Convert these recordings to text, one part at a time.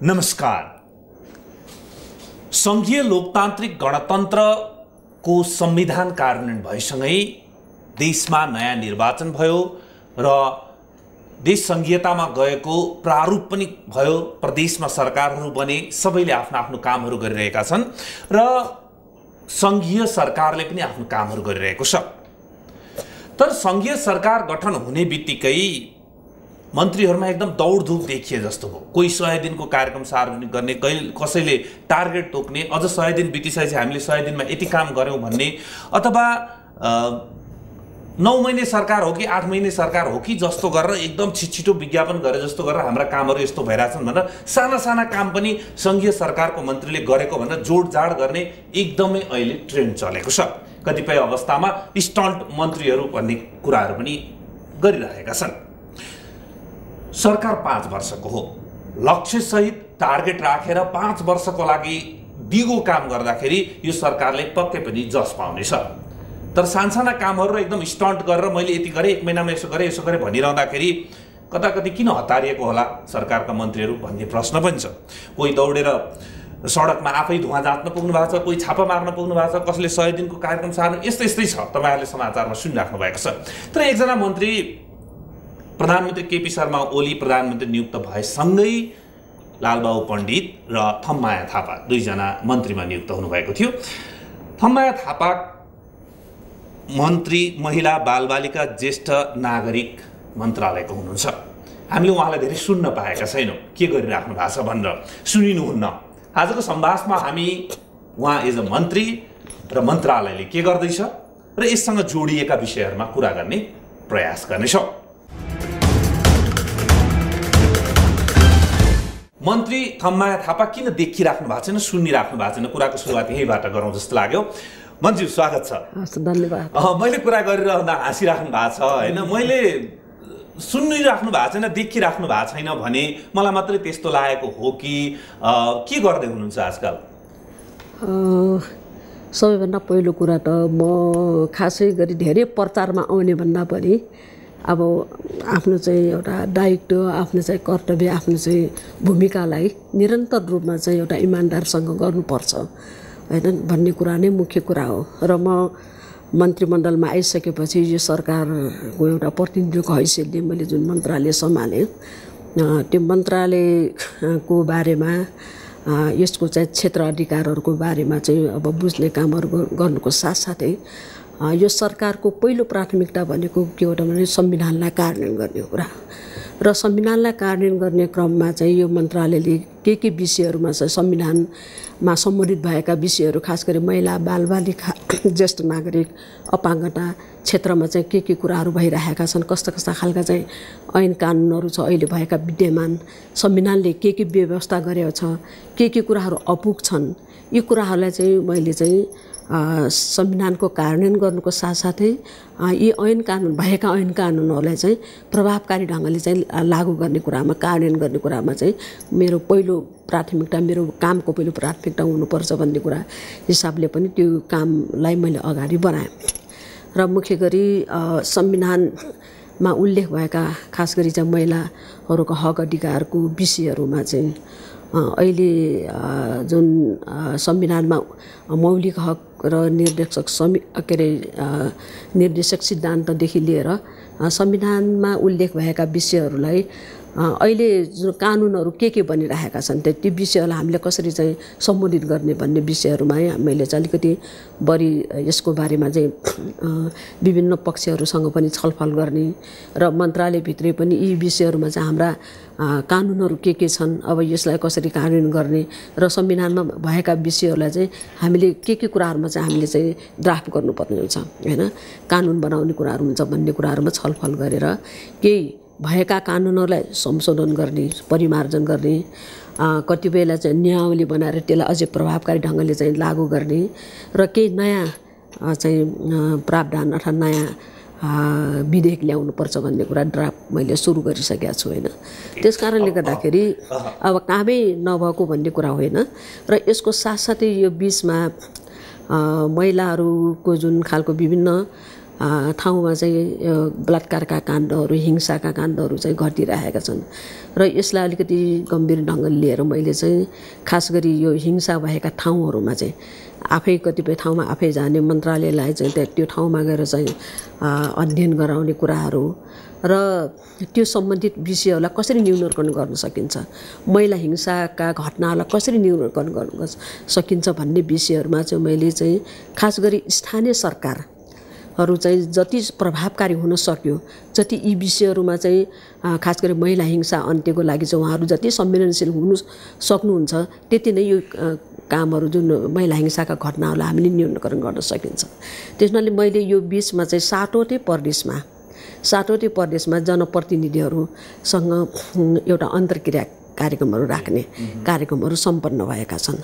नमस्कार। संघीय लोकतान्त्रिक गणतन्त्रको संविधान कार्यान्वयन भएसँगै देशमा नयाँ निर्वाचन भयो र देश संघीयतामा गएको प्रारूप पनि भयो। प्रदेशमा सरकारहरू बने, सबैले आफ्नो आफ्नो कामहरू गरिरहेका छन् र संघीय सरकारले पनि आफ्नो कामहरू गरिरहेको छ। तर संघीय सरकार गठन हुने बित्तिकै मन्त्रीहरूमा एकदम दौडधुप देखिए जस्तो भयो। कोही 100 दिनको कार्यक्रम सार्वजनिक गर्ने, कसैले टार्गेट तोक्ने, अझ 100 दिन बितिसकेपछि हामीले 100 दिनमा यति काम गर्यौं भन्ने, अथवा 9 महिने सरकार हो कि 8 महिने सरकार हो कि जस्तो गरेर एकदम छिटो विज्ञापन गरे जस्तो गरेर हाम्रा कामहरू यस्तो भइरहेछन् भनेर साना साना काम पनि संघीय सरकारको मन्त्रीले गरेको भनेर जोडजाड गर्ने एकदमै अहिले ट्रेन्ड चलेको छ। कतिपय अवस्थामा स्टन्ट मन्त्रीहरू भन्ने कुराहरू पनि गरिरहेका छन्। सरकार 5 वर्षको हो, लक्ष्य सहित टार्गेट राखेर 5 वर्षको लागि दिगो काम गर्दाखेरि यो सरकारले पक्कै पनि जस पाउनेछ। तर सानसाना कामहरू एकदम स्टन्ट गरेर मैले यति गरेँ, 1 महिनामा यसो गरेँ भनिरहँदाखेरि कताकति किन हतारिएको होला सरकारका मन्त्रीहरू भन्ने प्रश्न पनि छ। कोही दौडेर सडकमा आफै धुवाँ जाँच्न पुग्नु भएको छ, कोही छापा मार्न पुग्नु भएको छ, कसले 100 दिनको कार्यक्रम सार्न, यस्तै छ। तपाईहरुले समाचारमा सुनिराख्नु भएको छ। तर एकजना मन्त्री प्रधानमन्त्री केपी शर्मा ओली प्रधानमन्त्री नियुक्त भएसँगै लालबाबु पण्डित र थम्माया थापा दुईजना मन्त्रीमा नियुक्त हुनुभएको थियो। थम्माया थापा मन्त्री महिला बालबालिका ज्येष्ठ नागरिक मन्त्रालयको हुनुहुन्छ। हामीले उहाँलाई धेरै सुन्न पाएका छैनौँ, के गरिराख्नु भएको छ भनेर सुनिनुहुन्न। आजको संवादमा हामी उहाँ एज अ मन्त्री र मन्त्रालयले के गर्दैछ र यससँग जोडिएका विषयहरूमा कुरा गर्ने प्रयास गर्नेछौँ। मन्त्री थम्माया थापा किन देखिराख्नु भएको छैन, सुनिराख्नु भएको छैन, कुराको सुरुवात यहीँबाट गरौँ जस्तो लाग्यो। मन्त्री स्वागत छ। धन्यवाद। मैले कुरा गरिरहँदा हाँसिराख्नु भएको छ होइन, मैले सुनिराख्नु भएको छैन, देखिराख्नु भएको छैन भने मलाई मात्रै त्यस्तो लागेको हो कि के गर्दै हुनुहुन्छ आजकल? सबैभन्दा पहिलो कुरा त म खासै गरी धेरै प्रचारमा आउने भन्दा पनि अब आफ्नो चाहिँ एउटा दायित्व, आफ्नो चाहिँ कर्तव्य, आफ्नो चाहिँ भूमिकालाई निरन्तर रूपमा चाहिँ एउटा इमान्दारसँग गर्नुपर्छ हैन भन्ने कुरा नै मुख्य कुरा हो। र म मन्त्रीमण्डलमा आइसकेपछि यो सरकारको एउटा प्रतिनिधिको हैसियतले मैले जुन मन्त्रालय सम्हालेँ, त्यो मन्त्रालयको बारेमा यसको चाहिँ क्षेत्र अधिकारहरूको बारेमा चाहिँ अब बुझ्ने कामहरू गर्नुको साथसाथै यो सरकारको पहिलो प्राथमिकता भनेको के हो भने संविधानलाई कार्यान्वयन गर्ने कुरा। र संविधानलाई कार्यान्वयन गर्ने क्रममा चाहिँ यो मन्त्रालयले के विषयहरूमा चाहिँ संविधानमा सम्बन्धित भएका विषयहरू, खास गरी महिला बालबालिका ज्येष्ठ नागरिक अपाङ्गता क्षेत्रमा चाहिँ के कुराहरू भइरहेका छन्, कस्ता खालका चाहिँ ऐन कानुनहरू छ अहिले भएका विद्यमान, संविधानले के व्यवस्था गरेको छ, के कुराहरू अपुग छन्, यी कुराहरूलाई चाहिँ मैले चाहिँ संविधानको कार्यान्वयन गर्नुको साथसाथै यी ऐन कानुन भएका ऐन कानुनहरूलाई चाहिँ प्रभावकारी ढङ्गले चाहिँ लागू गर्ने कुरामा, कार्यान्वयन गर्ने कुरामा चाहिँ मेरो पहिलो प्राथमिकता, मेरो कामको पहिलो प्राथमिकता हुनुपर्छ भन्ने कुरा हिसाबले पनि त्यो कामलाई मैले अगाडि बढाएँ। र मुख्य गरी संविधानमा उल्लेख भएका खास गरी चाहिँ महिलाहरूको हक अधिकारको विषयहरूमा चाहिँ अहिले जुन संविधानमा मौलिक हक र निर्देशक सिद्धान्तदेखि लिएर संविधानमा उल्लेख भएका विषयहरूलाई अहिले जुन कानुनहरू के बनिरहेका छन् त्यो विषयहरूलाई हामीले कसरी चाहिँ सम्बोधित गर्ने भन्ने विषयहरूमा मैले चाहिँ अलिकति बढी यसको बारेमा चाहिँ विभिन्न पक्षहरूसँग पनि छलफल गर्ने र मन्त्रालयभित्रै पनि यी विषयहरूमा चाहिँ हाम्रा कानुनहरू के छन्, अब यसलाई कसरी कार्यान्वयन गर्ने र संविधानमा भएका विषयहरूलाई चाहिँ हामीले के कुराहरूमा चाहिँ हामीले चाहिँ ड्राफ्ट गर्नुपर्ने हुन्छ हैन, कानुन बनाउने कुराहरू हुन्छ भन्ने कुराहरूमा छलफल गरेर केही भएका कानुनहरूलाई संशोधन गर्ने, परिमार्जन गर्ने, कतिपयलाई चाहिँ नियमावली बनाएर त्यसलाई अझै प्रभावकारी ढङ्गले चाहिँ लागू गर्ने र केही नयाँ चाहिँ प्रावधान अथवा नयाँ विधेयक ल्याउनुपर्छ भन्ने कुरा ड्राफ्ट मैले सुरु गरिसकेको छु होइन। त्यस कारणले गर्दाखेरि अब कामै नभएको भन्ने कुरा होइन। र यसको साथसाथै यो बिचमा महिलाहरूको जुन खालको विभिन्न ठाउँमा चाहिँ बलात्कारका काण्डहरू हिंसाका काण्डहरू चाहिँ घटिरहेका छन् र यसलाई अलिकति गम्भीर ढङ्गले लिएर मैले चाहिँ खास गरी यो हिंसा भएका ठाउँहरूमा चाहिँ आफै कतिपय ठाउँमा आफै जाने मन्त्रालयलाई चाहिँ त्यो ठाउँमा गएर चाहिँ अध्ययन गराउने कुराहरू र त्यो सम्बन्धित विषयहरूलाई कसरी न्यूनीकरण गर्न सकिन्छ महिला हिंसाका घटनाहरूलाई कसरी न्यूनीकरण गर्न सकिन्छ भन्ने विषयहरूमा चाहिँ मैले चाहिँ खास गरी स्थानीय सरकारहरू चाहिँ जति प्रभावकारी हुन सक्यो जति यी विषयहरूमा चाहिँ खास गरी महिला हिंसा अन्त्यको लागि चाहिँ उहाँहरू जति संवेदनशील हुनु सक्नुहुन्छ त्यति नै यो कामहरू जुन महिला हिंसाका घटनाहरूलाई हामीले न्यूनीकरण गर्न सकिन्छ। त्यसैले मैले यो बिचमा चाहिँ सातवटै प्रदेशमा जनप्रतिनिधिहरूसँग एउटा अन्तर्क्रिया कार्यक्रमहरू राख्ने कार्यक्रमहरू सम्पन्न भएका छन्।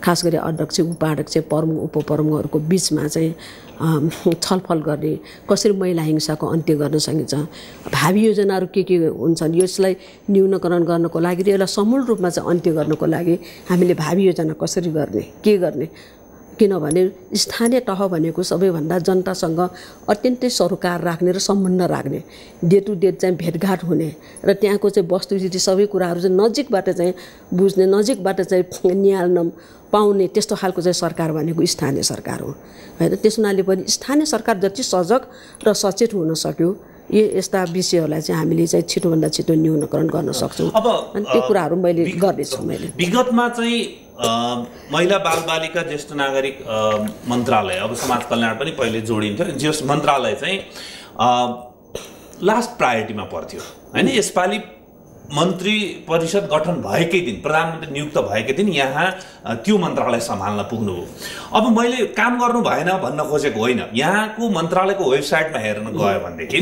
खास गरी अध्यक्ष उपाध्यक्ष प्रमुख उपप्रमुखहरूको बिचमा चाहिँ छलफल गर्ने कसरी महिला हिंसाको अन्त्य गर्न सकिन्छ भावी योजनाहरू के हुन्छन् यसलाई न्यूनीकरण गर्नको लागि र यसलाई समूल रूपमा चाहिँ अन्त्य गर्नको लागि हामीले भावी योजना कसरी गर्ने के गर्ने किनभने स्थानीय तह भनेको सबैभन्दा जनतासँग अत्यन्तै सरोकार राख्ने र सम्बन्ध राख्ने डे टु डे चाहिँ भेटघाट हुने र त्यहाँको चाहिँ वस्तुस्थिति सबै कुराहरू चाहिँ नजिकबाट चाहिँ बुझ्ने नजिकबाट चाहिँ निहाल्न पाउने त्यस्तो खालको चाहिँ सरकार भनेको स्थानीय सरकार हो हैन। त्यस हुनाले पनि स्थानीय सरकार जति सजग र सचेत हुन सक्यो यस्ता विषयहरूलाई चाहिँ हामीले चाहिँ छिटोभन्दा छिटो न्यूनीकरण गर्न सक्छौँ। अब त्यो कुराहरू मैले गर्दैछु। मैले विगतमा चाहिँ महिला बालबालिका ज्येष्ठ नागरिक मन्त्रालय अब समाज कल्याण पनि पहिले जोडिन्थ्यो जस मन्त्रालय चाहिँ लास्ट प्रायोरिटीमा पर्थ्यो हैन। यसपालि मन्त्री परिषद गठन भएकै दिन प्रधानमन्त्री नियुक्त भएकै दिन यहाँ त्यो मन्त्रालय सम्हाल्न पुग्नुभयो। अब मैले काम गर्नु भएन भन्न खोजेको होइन, यहाँको मन्त्रालयको वेबसाइटमा हेर्न गयो भनेदेखि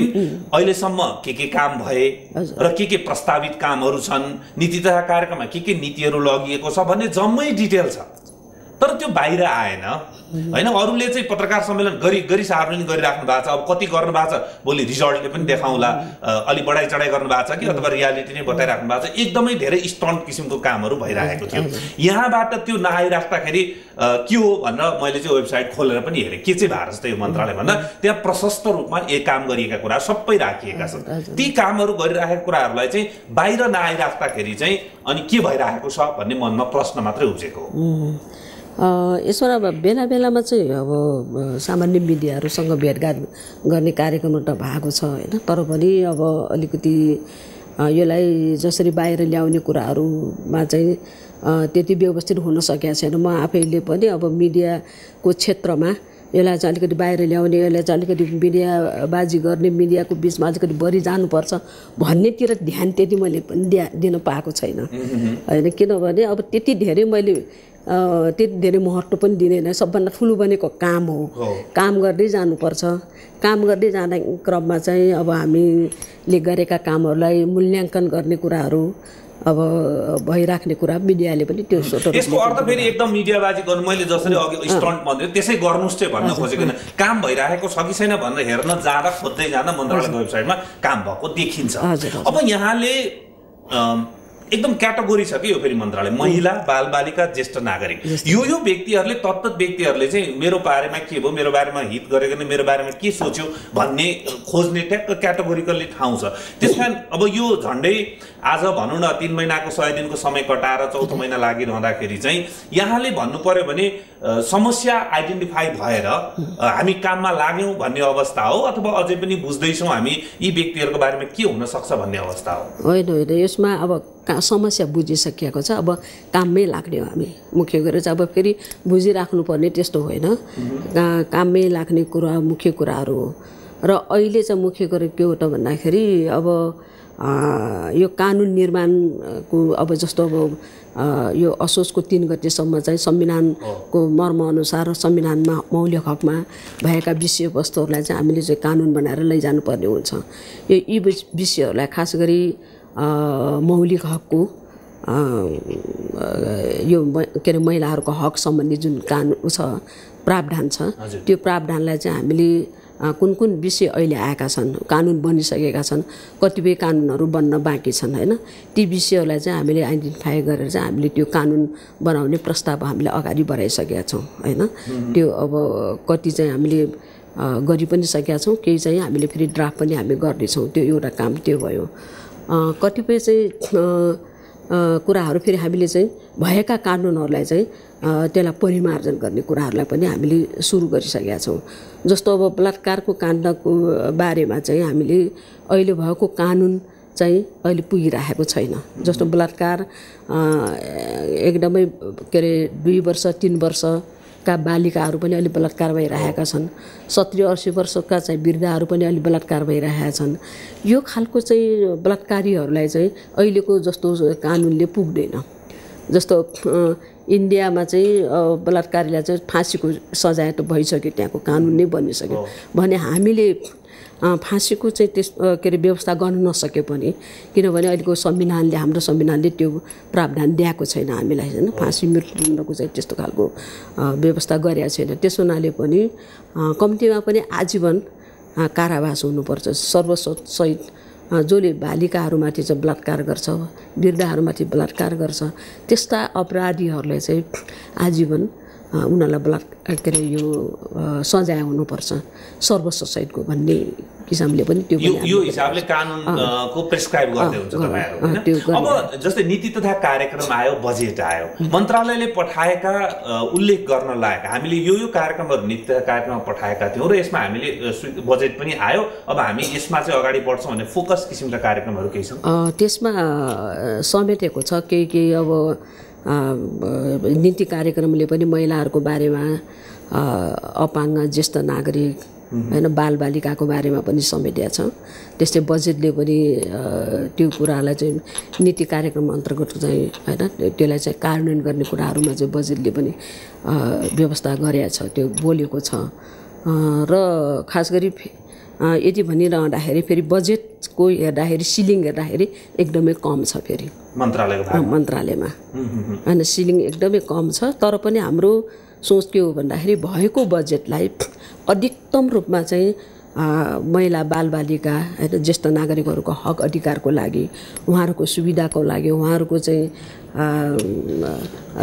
अहिलेसम्म के काम भए र के प्रस्तावित कामहरू छन् नीति तथा कार्यक्रममा के नीतिहरू लगिएको छ भन्ने जम्मै डिटेल छ तर त्यो बाहिर आएन हैन। अरूले चाहिँ पत्रकार सम्मेलन गरी सार्वजनिक गरिराख्नु भएको छ। अब कति गर्नु भएको छ भोलि रिजल्टले पनि देखाउँला अलि बढाइ चढाइ गर्नु भएको छ कि अथवा रियालिटी नै बताइराख्नु भएको छ। एकदमै धेरै स्टन्ट किसिमको कामहरू भइरहेको थियो। यहाँबाट त्यो नआइराख्दाखेरि के हो भनेर मैले चाहिँ वेबसाइट खोलेर पनि हेरेँ के चाहिँ भएको जस्तो यो मन्त्रालय भन्दा त्यहाँ प्रशस्त रूपमा काम गरिएका कुरा सबै राखिएका छन्। ती कामहरू गरिराखेका कुराहरूलाई चाहिँ बाहिर नआइराख्दाखेरि चाहिँ अनि के भइरहेको छ भन्ने मनमा प्रश्न मात्रै उब्जेको हो। यसमा अब बेला बेलामा चाहिँ अब सामान्य मिडियाहरूसँग भेटघाट गर्ने कार्यक्रम त भएको छ होइन। तर पनि अब अलिकति यसलाई जसरी बाहिर ल्याउने कुराहरूमा चाहिँ त्यति व्यवस्थित हुन सकेको छैन। म आफैले पनि अब मिडियाको क्षेत्रमा यसलाई चाहिँ अलिकति बाहिर ल्याउने यसलाई चाहिँ अलिकति मिडियाबाजी गर्ने मिडियाको बिचमा अलिकति बढी जानुपर्छ भन्नेतिर ध्यान त्यति मैले पनि दिन पाएको छैन होइन। किनभने अब त्यति धेरै मैले त्यति धेरै महत्त्व पनि दिँदैन। सबभन्दा ठुलो भनेको काम हो, काम गर्दै जानुपर्छ। काम गर्दै जाने क्रममा चाहिँ अब हामीले गरेका कामहरूलाई मूल्याङ्कन गर्ने कुराहरू अब भइराख्ने कुरा मिडियाले पनि त्यो यसको अर्थ फेरि एकदम मिडियाबाजी गर्नु मैले जसरी अघि स्टन्ट भन्दै त्यसै गर्नुस् चाहिँ भन्न खोजेको होइन। काम भइरहेको छ कि छैन भनेर हेर्न जाँदा खोज्दै जाँदा मन्त्रालयको वेबसाइटमा काम भएको देखिन्छ। अब यहाँले एकदम क्याटेगोरी छ कि यो फेरि मन्त्रालय महिला बालबालिका ज्येष्ठ नागरिक यो व्यक्तिहरूले तत्त व्यक्तिहरूले चाहिँ मेरो बारेमा के भयो मेरो बारेमा हित गरेको नै मेरो बारेमा के सोच्यो भन्ने खोज्ने ट्याक्क क्याटेगोरिकल्ली ठाउँ छ। त्यसकारण अब यो झन्डै आज भनौँ न 3 महिनाको 100 दिनको समय कटाएर 4थो महिना लागिरहँदाखेरि चाहिँ यहाँले भन्नु पर्यो भने समस्या आइडेन्टिफाई भएर हामी काममा लाग्यौँ भन्ने अवस्था हो अथवा अझै पनि बुझ्दैछौँ हामी यी व्यक्तिहरूको बारेमा के हुन सक्छ भन्ने अवस्था हो? होइन होइन, यसमा अब समस्या बुझिसकिएको छ। अब काममै लाग्ने हो हामी मुख्य गरेर चाहिँ अब फेरि बुझिराख्नुपर्ने त्यस्तो होइन। काममै लाग्ने कुरा मुख्य कुराहरू हो। र अहिले चाहिँ मुख्य गरेर के हो त भन्दाखेरि अब यो कानुन निर्माणको अब जस्तो अब यो असोजको 3 गतेसम्म चाहिँ संविधानको मर्मअनुसार संविधानमा मौलिक हकमा भएका विषयवस्तुहरूलाई चाहिँ हामीले चाहिँ कानुन बनाएर लैजानुपर्ने हुन्छ। यी विषयहरूलाई खास गरी मौलिक हकको यो के अरे महिलाहरूको हक सम्बन्धी जुन कानुन छ प्रावधान छ त्यो प्रावधानलाई चाहिँ हामीले कुन कुन विषय अहिले आएका छन् कानुन बनिसकेका छन् कतिपय कानुनहरू बन्न बाँकी छन् होइन। ती विषयहरूलाई चाहिँ हामीले आइडेन्टिफाई गरेर चाहिँ हामीले त्यो कानुन बनाउने प्रस्ताव हामीले अगाडि बढाइसकेका छौँ होइन। त्यो अब कति चाहिँ हामीले गरि पनि सकेका छौँ, केही चाहिँ हामीले फेरि ड्राफ्ट पनि हामी गर्दैछौँ। त्यो एउटा काम त्यो भयो। कतिपय चाहिँ कुराहरू फेरि हामीले चाहिँ भएका कानुनहरूलाई चाहिँ त्यसलाई परिमार्जन गर्ने कुराहरूलाई पनि हामीले सुरु गरिसकेका छौँ। जस्तो अब बलात्कारको काण्डको बारेमा चाहिँ हामीले अहिले भएको कानुन चाहिँ अहिले पुगिरहेको छैन। जस्तो बलात्कार एकदमै के अरे 2 वर्ष 3 वर्षका बालिकाहरू पनि अहिले बलात्कार भइरहेका छन्। 70-80 वर्षका चाहिँ वृद्धाहरू पनि अहिले बलात्कार भइरहेका छन्। यो खालको चाहिँ बलात्कारीहरूलाई चाहिँ अहिलेको जस्तो कानुनले पुग्दैन। जस्तो इन्डियामा चाहिँ बलात्कारीलाई चाहिँ फाँसीको सजाय त भइसक्यो, त्यहाँको कानुन नै बनिसक्यो भने हामीले फाँसीको चाहिँ त्यस के अरे व्यवस्था गर्न नसके पनि, किनभने अहिलेको संविधानले हाम्रो संविधानले त्यो प्रावधान दिएको छैन हामीलाई होइन, फाँसी मृत्युदण्डको चाहिँ त्यस्तो खालको व्यवस्था गरेको छैन। त्यस हुनाले पनि कम्तीमा पनि आजीवन कारावास हुनुपर्छ। सर्वसहित जसले बालिकाहरूमाथि चाहिँ बलात्कार गर्छ, वृद्धाहरूमाथि बलात्कार गर्छ, त्यस्ता अपराधीहरूलाई चाहिँ आजीवन उनीहरूलाई बलात्कार के अरे यो सजाय हुनुपर्छ सर्वसहितको भन्ने किसिमले पनि त्यो यो हिसाबले कानुनको प्रेस्क्राइब गर्दै हुन्छ तपाईहरु। अब जस्तै नीति तथा कार्यक्रम आयो, बजेट आयो, मन्त्रालयले पठाएका उल्लेख गर्न लायक हामीले यो कार्यक्रमहरु नीति तथा कार्यक्रममा पठाएका थियौं र यसमा हामीले बजेट पनि आयो, अब हामी यसमा चाहिँ अगाडि बढ्छौं भन्ने फोकस किसिमका कार्यक्रमहरु केही छन्। त्यसमा समेटेको छ केही अब नीति कार्यक्रमले पनि महिलाहरूको बारेमा, अपाङ्ग ज्येष्ठ नागरिक हैन, बालबालिकाको बारेमा पनि समेटेको छ। त्यस्तै बजेटले पनि त्यो कुरालाई चाहिँ नीति कार्यक्रम अन्तर्गत चाहिँ हैन त्यसलाई चाहिँ कार्यान्वयन गर्ने कुराहरूमा चाहिँ बजेटले पनि व्यवस्था गरेको छ, त्यो बोलेको छ। र खास गरी यति भनिरहँदाखेरि फेरि बजेटको हेर्दाखेरि सिलिङ हेर्दाखेरि एकदमै कम छ फेरि मन्त्रालयमा हैन, सिलिङ एकदमै कम छ। तर पनि हाम्रो सोच के हो भन्दाखेरि भएको बजेटलाई अधिकतम रूपमा चाहिँ महिला बालबालिका हैन, ज्येष्ठ नागरिकहरूको हक अधिकारको लागि, उहाँहरूको सुविधाको लागि, उहाँहरूको चाहिँ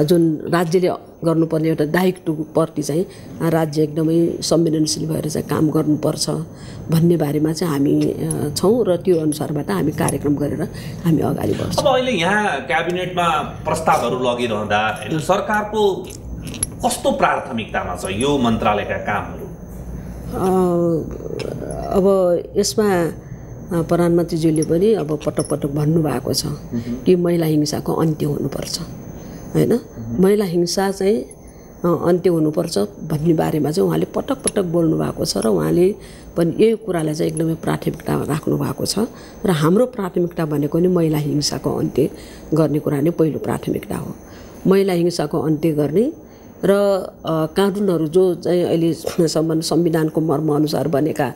जुन राज्यले गर्नुपर्ने एउटा दायित्वप्रति चाहिँ राज्य एकदमै संवेदनशील भएर चाहिँ काम गर्नुपर्छ भन्ने बारेमा चाहिँ हामी छौँ र त्यो अनुसारबाट हामी कार्यक्रम गरेर हामी अगाडि बढ्छौँ। अब अहिले यहाँ क्याबिनेटमा प्रस्तावहरू लगिरहँदा सरकारको कस्तो प्राथमिकतामा छ यो मन्त्रालयका कामहरू? अब यसमा प्रधानमन्त्रीज्यूले पनि अब पटक पटक भन्नुभएको छ कि महिला हिंसाको अन्त्य हुनुपर्छ हैन, महिला हिंसा चाहिँ अन्त्य हुनुपर्छ भन्ने बारेमा चाहिँ उहाँले पटक पटक बोल्नु भएको छ र उहाँले पनि यही कुरालाई चाहिँ एकदमै प्राथमिकता राख्नु भएको छ। र हाम्रो प्राथमिकता भनेको नि महिला हिंसाको अन्त्य गर्ने कुरा नै पहिलो प्राथमिकता हो। महिला हिंसाको अन्त्य गर्ने र कानुनहरू जो चाहिँ अहिलेसम्म संविधानको मर्मअनुसार बनेका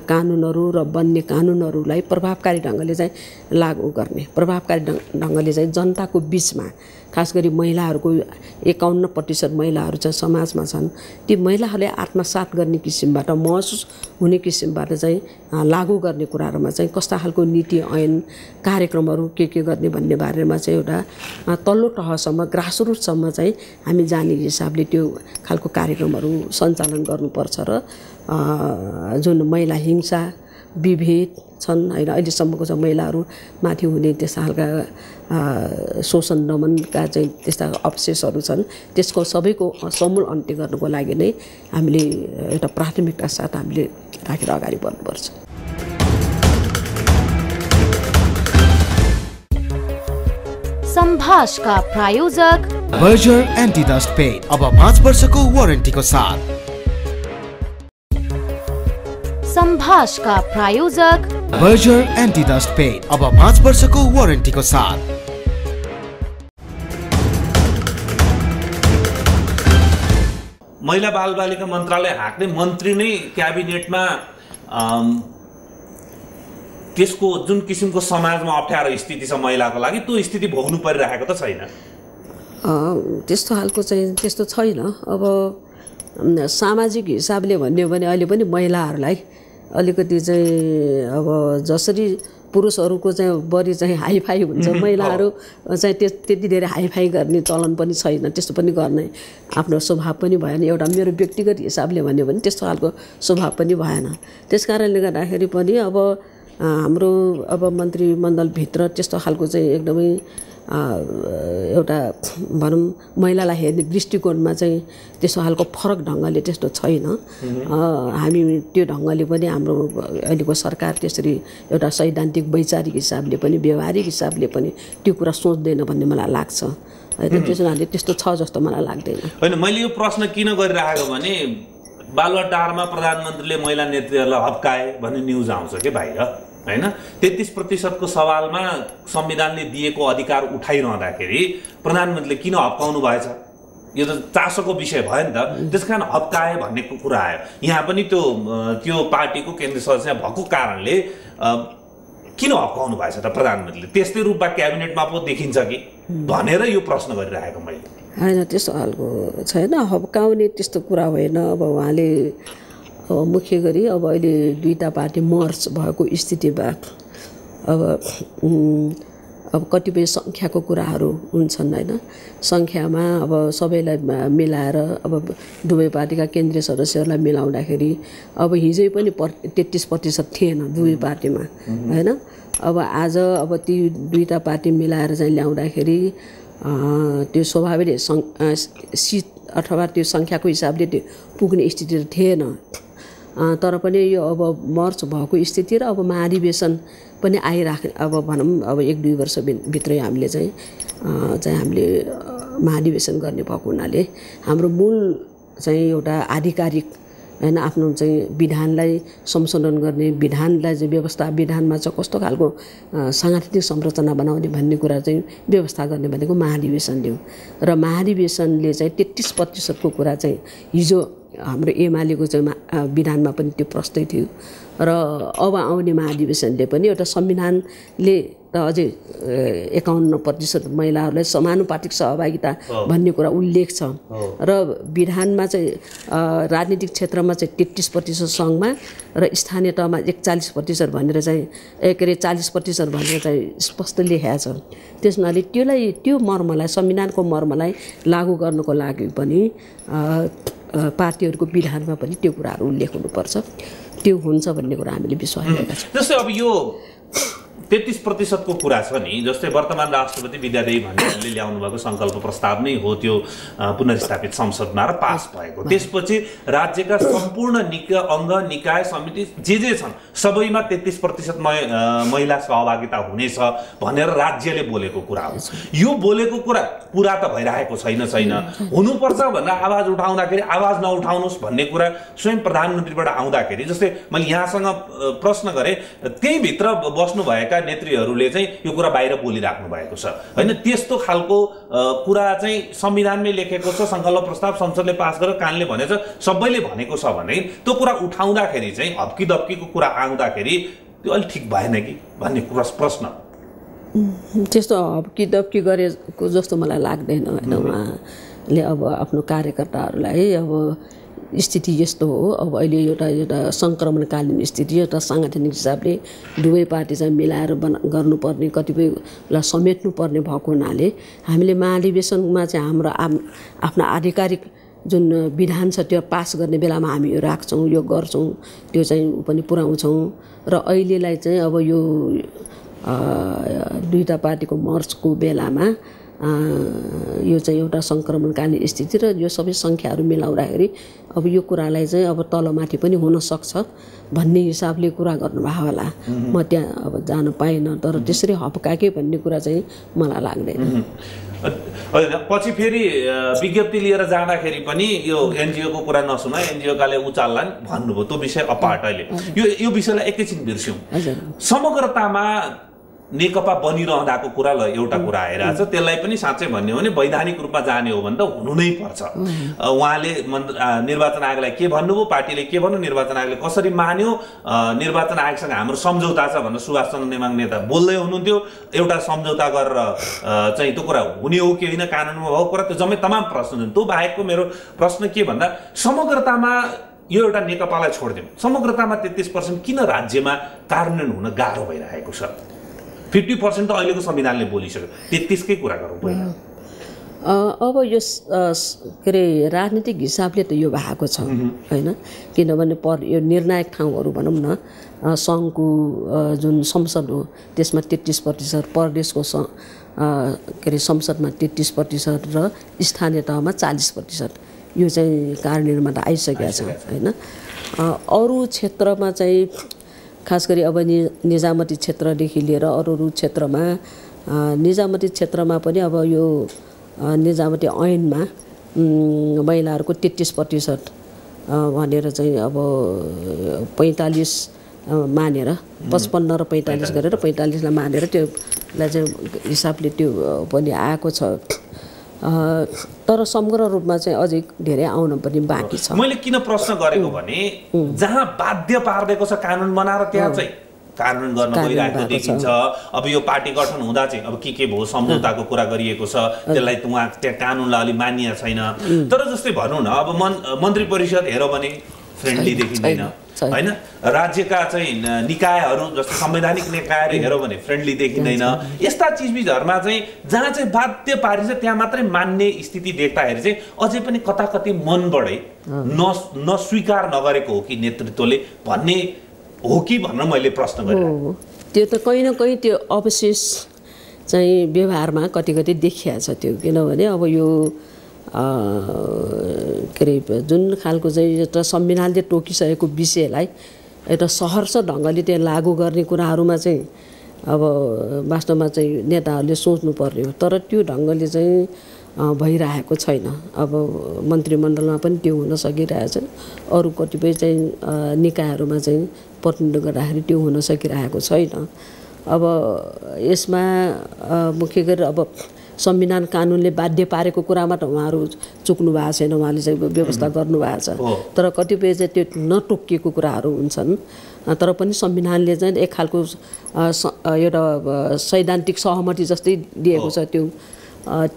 कानुनहरू र बन्ने कानुनहरूलाई प्रभावकारी ढङ्गले चाहिँ लागू गर्ने, प्रभावकारी ढङ्गले चाहिँ जनताको बिचमा, खास गरी महिलाहरूको 51% महिलाहरू चाहिँ समाजमा छन्, ती महिलाहरूले आत्मसात गर्ने किसिमबाट, महसुस हुने किसिमबाट चाहिँ लागू गर्ने कुराहरूमा चाहिँ कस्ता खालको नीति ऐन कार्यक्रमहरू के गर्ने भन्ने बारेमा चाहिँ एउटा तल्लो तहसम्म, ग्रासरुटसम्म चाहिँ हामी जाने हिसाबले त्यो खालको कार्यक्रमहरू सञ्चालन गर्नुपर्छ। र जुन महिला हिंसा विभेद छन् हैन, अहिलेसम्मको चाहिँ महिलाहरू माथि हुने त्यस्ता खालका शोषण दमनका चाहिँ त्यस्ता अवशेषहरू छन्, त्यसको सबैको समूल अन्त्य गर्नको लागि नै हामीले एउटा प्राथमिकता साथ हामीले राखेर अगाडि बढ्नुपर्छ। सम्भाषका प्रायोजक बर्जर एन्टी डस्ट पेस्ट, अब 5 वर्षको वारेन्टीको साथ। सम्भाषका प्रायोजक बर्जर एन्टी डस्ट पेस्ट, अब 5 वर्षको वारेन्टीको साथ। महिला बालबालिका मन्त्रालय हाँक्ने मन्त्री नै क्याबिनेटमा त्यसको जुन किसिमको समाजमा अप्ठ्यारो स्थिति छ महिलाको लागि, त्यो स्थिति भोग्नु परिरहेको त छैन। त्यस्तो खालको चाहिँ त्यस्तो छैन। अब सामाजिक हिसाबले भन्यो भने अहिले पनि महिलाहरूलाई अलिकति चाहिँ अब जसरी पुरुषहरूको चाहिँ बढी चाहिँ हाइफाई हुन्छ, महिलाहरू चाहिँ त्यति धेरै हाइफाई गर्ने चलन पनि छैन, त्यस्तो पनि गर्ने आफ्नो स्वभाव पनि भएन। एउटा मेरो व्यक्तिगत हिसाबले भन्यो भने त्यस्तो खालको स्वभाव पनि भएन। त्यस कारणले गर्दाखेरि पनि अब हाम्रो अब मन्त्रीमण्डलभित्र त्यस्तो खालको चाहिँ एकदमै एउटा भनौँ महिलालाई हेर्ने दृष्टिकोणमा चाहिँ त्यस्तो खालको फरक ढङ्गले त्यस्तो छैन। हामी त्यो ढङ्गले पनि हाम्रो अहिलेको सरकार त्यसरी एउटा सैद्धान्तिक वैचारिक हिसाबले पनि व्यवहारिक हिसाबले पनि त्यो कुरा सोच्दैन भन्ने मलाई लाग्छ होइन। त्यसो हुनाले त्यस्तो छ जस्तो मलाई लाग्दैन। होइन, मैले यो प्रश्न किन गरिरहेको भने बालुवाटारमा प्रधानमन्त्रीले महिला नेत्रीहरूलाई हप्काए भन्ने न्युज आउँछ कि बाहिर होइन। 33% को सवालमा संविधानले दिएको अधिकार उठाइरहँदाखेरि प्रधानमन्त्रीले किन हप्काउनु भएछ, यो त चासोको विषय भयो नि त। त्यसकारण हप्काए भन्ने कुरा आयो। यहाँ पनि त्यो पार्टीको केन्द्रीय सदस्य भएको कारणले किन हप्काउनु भएछ त प्रधानमन्त्रीले, त्यस्तै रूपमा क्याबिनेटमा पो देखिन्छ कि भनेर यो प्रश्न गरिरहेको मैले। होइन, त्यस्तो खालको छैन, हप्काउने त्यस्तो कुरा होइन। अब उहाँले मुख्य गरी अब अहिले दुईटा पार्टी मर्ज भएको स्थितिमा अब कतिपय सङ्ख्याको कुराहरू हुन्छन् होइन। सङ्ख्यामा अब सबैलाई मिलाएर अब दुवै पार्टीका केन्द्रीय सदस्यहरूलाई मिलाउँदाखेरि अब हिजै पनि 33% थिएन दुवै पार्टीमा होइन। अब आज अब ती दुईटा पार्टी मिलाएर चाहिँ ल्याउँदाखेरि त्यो स्वाभाविक सिट अथवा त्यो सङ्ख्याको हिसाबले त्यो पुग्ने स्थिति थिएन। तर पनि यो अब मर्च भएको स्थिति र अब महाधिवेशन पनि अब भनौँ अब 1-2 वर्षभित्रै हामीले हामीले महाधिवेशन गर्ने भएको हुनाले हाम्रो मूल चाहिँ एउटा आधिकारिक होइन आफ्नो चाहिँ विधानलाई संशोधन गर्ने, विधानलाई चाहिँ व्यवस्था विधानमा चाहिँ कस्तो खालको सांगठनिक संरचना बनाउने भन्ने कुरा चाहिँ व्यवस्था गर्ने भनेको महाधिवेशनले हो। र महाधिवेशनले चाहिँ 33% को कुरा चाहिँ हिजो हाम्रो एमालेको चाहिँ विधानमा पनि त्यो प्रस्तै थियो। र अब आउने महाधिवेशनले पनि एउटा संविधानले त अझै 51% महिलाहरूलाई समानुपातिक सहभागिता भन्ने कुरा उल्लेख छ। र विधानमा चाहिँ राजनीतिक क्षेत्रमा चाहिँ 33% सङ्घमा र स्थानीय तहमा 41% भनेर चाहिँ 40% भनेर चाहिँ स्पष्ट लेखेको छ। त्यस हुनाले त्यो मर्मलाई संविधानको मर्मलाई लागू गर्नको लागि पनि पार्टीहरूको विधानमा पनि त्यो कुराहरू उल्लेख हुनुपर्छ। त्यो हुन्छ भन्ने कुरा हामीले विश्वास गरेका छौँ। जस्तै अब यो 33% को कुरा छ नि, जस्तै वर्तमान राष्ट्रपति विद्यादेवी भण्डारीले ल्याउनु भएको सङ्कल्प प्रस्ताव नै हो त्यो पुनर्स्थापित संसदमा र पास भएको। त्यसपछि राज्यका सम्पूर्ण अङ्ग निकाय समिति जे छन् सबैमा 33% महिला सहभागिता हुनेछ भनेर राज्यले बोलेको कुरा हो। यो बोलेको कुरा पुरा त भइरहेको छैन। हुनुपर्छ भनेर आवाज उठाउँदाखेरि आवाज नउठाउनुहोस् भन्ने कुरा स्वयं प्रधानमन्त्रीबाट आउँदाखेरि, जस्तै मैले यहाँसँग प्रश्न गरेँ, त्यही भित्र बस्नुभएका नेत्रीहरूले चाहिँ यो कुरा बाहिर बोलिराख्नु भएको छ होइन। त्यस्तो खालको कुरा चाहिँ संविधानमै लेखेको छ, सङ्कल्प प्रस्ताव संसदले पास गरेर कानले भनेछ, सबैले भनेको छ भने त्यो कुरा उठाउँदाखेरि चाहिँ हप्की दप्कीको कुरा आउँदाखेरि त्यो अलिक ठिक भएन कि भन्ने प्रश्न। त्यस्तो हप्की दप्की गरेको जस्तो मलाई लाग्दैन होइन। उहाँले अब आफ्नो कार्यकर्ताहरूलाई अब स्थिति यस्तो हो, अब अहिले एउटा सङ्क्रमणकालीन स्थिति, एउटा साङ्गठनिक हिसाबले दुवै पार्टी चाहिँ मिलाएर गर्नुपर्ने, कतिपयलाई समेट्नुपर्ने भएको हुनाले हामीले महाधिवेशनमा चाहिँ हाम्रो आफ्नो आधिकारिक जुन विधान छ त्यो पास गर्ने बेलामा हामी यो राख्छौँ, यो गर्छौँ, त्यो चाहिँ पनि पुर्याउँछौँ। र अहिलेलाई चाहिँ अब यो दुईटा पार्टीको मर्चको बेलामा यो चाहिँ एउटा सङ्क्रमणकालीन स्थिति र यो सबै सङ्ख्याहरू मिलाउँदाखेरि अब यो कुरालाई चाहिँ अब तलमाथि पनि हुनसक्छ भन्ने हिसाबले कुरा गर्नुभयो होला। म त्यहाँ अब जान पाइनँ, तर त्यसरी हप्काके भन्ने कुरा चाहिँ मलाई लाग्दैन। पछि फेरि विज्ञप्ति लिएर जाँदाखेरि पनि यो एनजिओको कुरा नसुना, एनजिओकाले उचाल्लान् भन्नुभयो, त्यो विषय अपार्ट। अहिले यो विषयलाई एकैछिन बिर्स्यौँ। समग्रतामा नेकपा बनिरहँदाको कुरा एउटा कुरा आइरहेछ, त्यसलाई पनि साँच्चै भन्ने हो भने वैधानिक रूपमा जाने हो भने त हुनु नै पर्छ। उहाँले निर्वाचन आयोगलाई के भन्नुभयो, पार्टीले के भन्नु, निर्वाचन आयोगले कसरी मान्यो, निर्वाचन आयोगसँग हाम्रो सम्झौता छ भनेर सुभाष चन्द्र नेमाङ नेता बोल्दै हुनुहुन्थ्यो। एउटा सम्झौता गरेर चाहिँ त्यो कुरा हुने हो कि होइन, कानुनमा भएको कुरा, त्यो जम्मै तमाम प्रश्न छन्। त्यो बाहेकको मेरो प्रश्न के भन्दा समग्रतामा यो एउटा नेकपालाई छोडिदिउँ, समग्रतामा 33% किन राज्यमा कार्यान्वयन हुन गाह्रो भइरहेको छ? 50% त अहिलेको संविधानले बोलिसक्यो, 33कै कुरा गरौँ पहिला। अब यो के अरे राजनीतिक हिसाबले त यो भएको छ होइन, किनभने यो निर्णायक ठाउँहरू भनौँ न, सङ्घको जुन संसद हो त्यसमा 33%, प्रदेशको के अरे संसदमा 33% र स्थानीय तहमा 40%, यो चाहिँ कार्यान्वयनमा त आइसकेको छ होइन। अरू क्षेत्रमा चाहिँ खास गरी अब निजामती क्षेत्रदेखि लिएर अरू क्षेत्रमा, निजामती क्षेत्रमा पनि अब यो निजामती ऐनमा महिलाहरूको 33% भनेर चाहिँ अब 45 मानेर 55 र 45 गरेर 45लाई मानेर त्योलाई चाहिँ हिसाबले त्यो पनि आएको छ। तर समग्र रूपमा चाहिँ अझै धेरै आउन पनि बाँकी छ। मैले किन प्रश्न गरेको भने जहाँ बाध्य पार्दिएको छ कानुन बनाएर त्यहाँ चाहिँ कार्यान्वयन गर्न गइरहेको देखिन्छ। अब यो पार्टी गठन हुँदा चाहिँ अब के भयो सम्झौताको कुरा गरिएको छ, त्यसलाई त्यहाँ कानुनलाई अलि मानिया छैन। तर जस्तै भनौँ न, अब मन्त्री परिषद हेरौँ भने फ्रेन्डली देखिँदैन होइन, राज्यका चाहिँ निकायहरू जस्तो संवैधानिक निकायहरू हेरौँ भने फ्रेन्डली देखिँदैन। यस्ता चिजबिजहरूमा चाहिँ जहाँ चाहिँ बाध्य पारिन्छ त्यहाँ मात्रै मान्ने स्थिति देख्दाखेरि चाहिँ अझै पनि कता कति मनबाटै नस्वीकार नगरेको हो कि नेतृत्वले भन्ने हो कि भनेर मैले प्रश्न गरेँ। त्यो त कहीँ न कहीँ त्यो अवशेष चाहिँ व्यवहारमा कति कति देखिया छ त्यो, किनभने अब यो के अरे जुन खालको चाहिँ एउटा संविधानले तोकिसकेको विषयलाई एउटा सहर्ष ढङ्गले त्यो लागू गर्ने कुराहरूमा चाहिँ अब वास्तवमा चाहिँ नेताहरूले सोच्नुपर्ने हो, तर त्यो ढङ्गले चाहिँ भइरहेको छैन। अब मन्त्रीमण्डलमा पनि त्यो हुन सकिरहेछ, अरू कतिपय चाहिँ निकायहरूमा चाहिँ प्रतिनिधित्व गर्दाखेरि त्यो हुन सकिरहेको छैन। अब यसमा मुख्य गरेर अब संविधान कानुनले बाध्य पारेको कुरामा त उहाँहरू चुक्नु भएको छैन, उहाँले चाहिँ व्यवस्था गर्नुभएको छ, तर कतिपय चाहिँ त्यो नटोकिएको कुराहरू हुन्छन्। तर पनि संविधानले चाहिँ एक खालको एउटा सैद्धान्तिक सहमति जस्तै दिएको छ।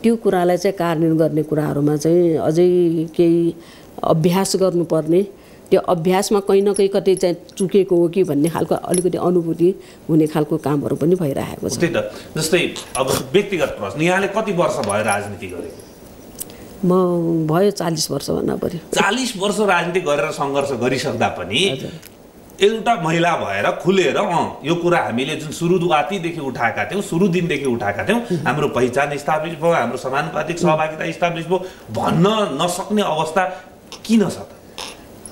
त्यो कुरालाई चाहिँ कार्यान्वयन गर्ने कुराहरूमा चाहिँ अझै केही अभ्यास गर्नुपर्ने, त्यो अभ्यासमा कहीँ न कहीँ कतै चाहिँ चुकेको हो कि भन्ने खालको अलिकति अनुभूति हुने खालको कामहरू पनि भइरहेको छ। त्यही त जस्तै अब व्यक्तिगत प्रश्न, यहाँले कति वर्ष भयो राजनीति गरेको? म भयो 40 वर्षभन्दा बढी। 40 वर्ष राजनीति गरेर सङ्घर्ष गरिसक्दा पनि एउटा महिला भएर खुलेर यो कुरा हामीले जुन सुरुवातीदेखि उठाएका थियौँ, सुरु दिनदेखि उठाएका थियौँ, हाम्रो पहिचान स्थापित भयो, हाम्रो समानुपातिक सहभागिता स्थापित भयो भन्न नसक्ने अवस्था किन छ त?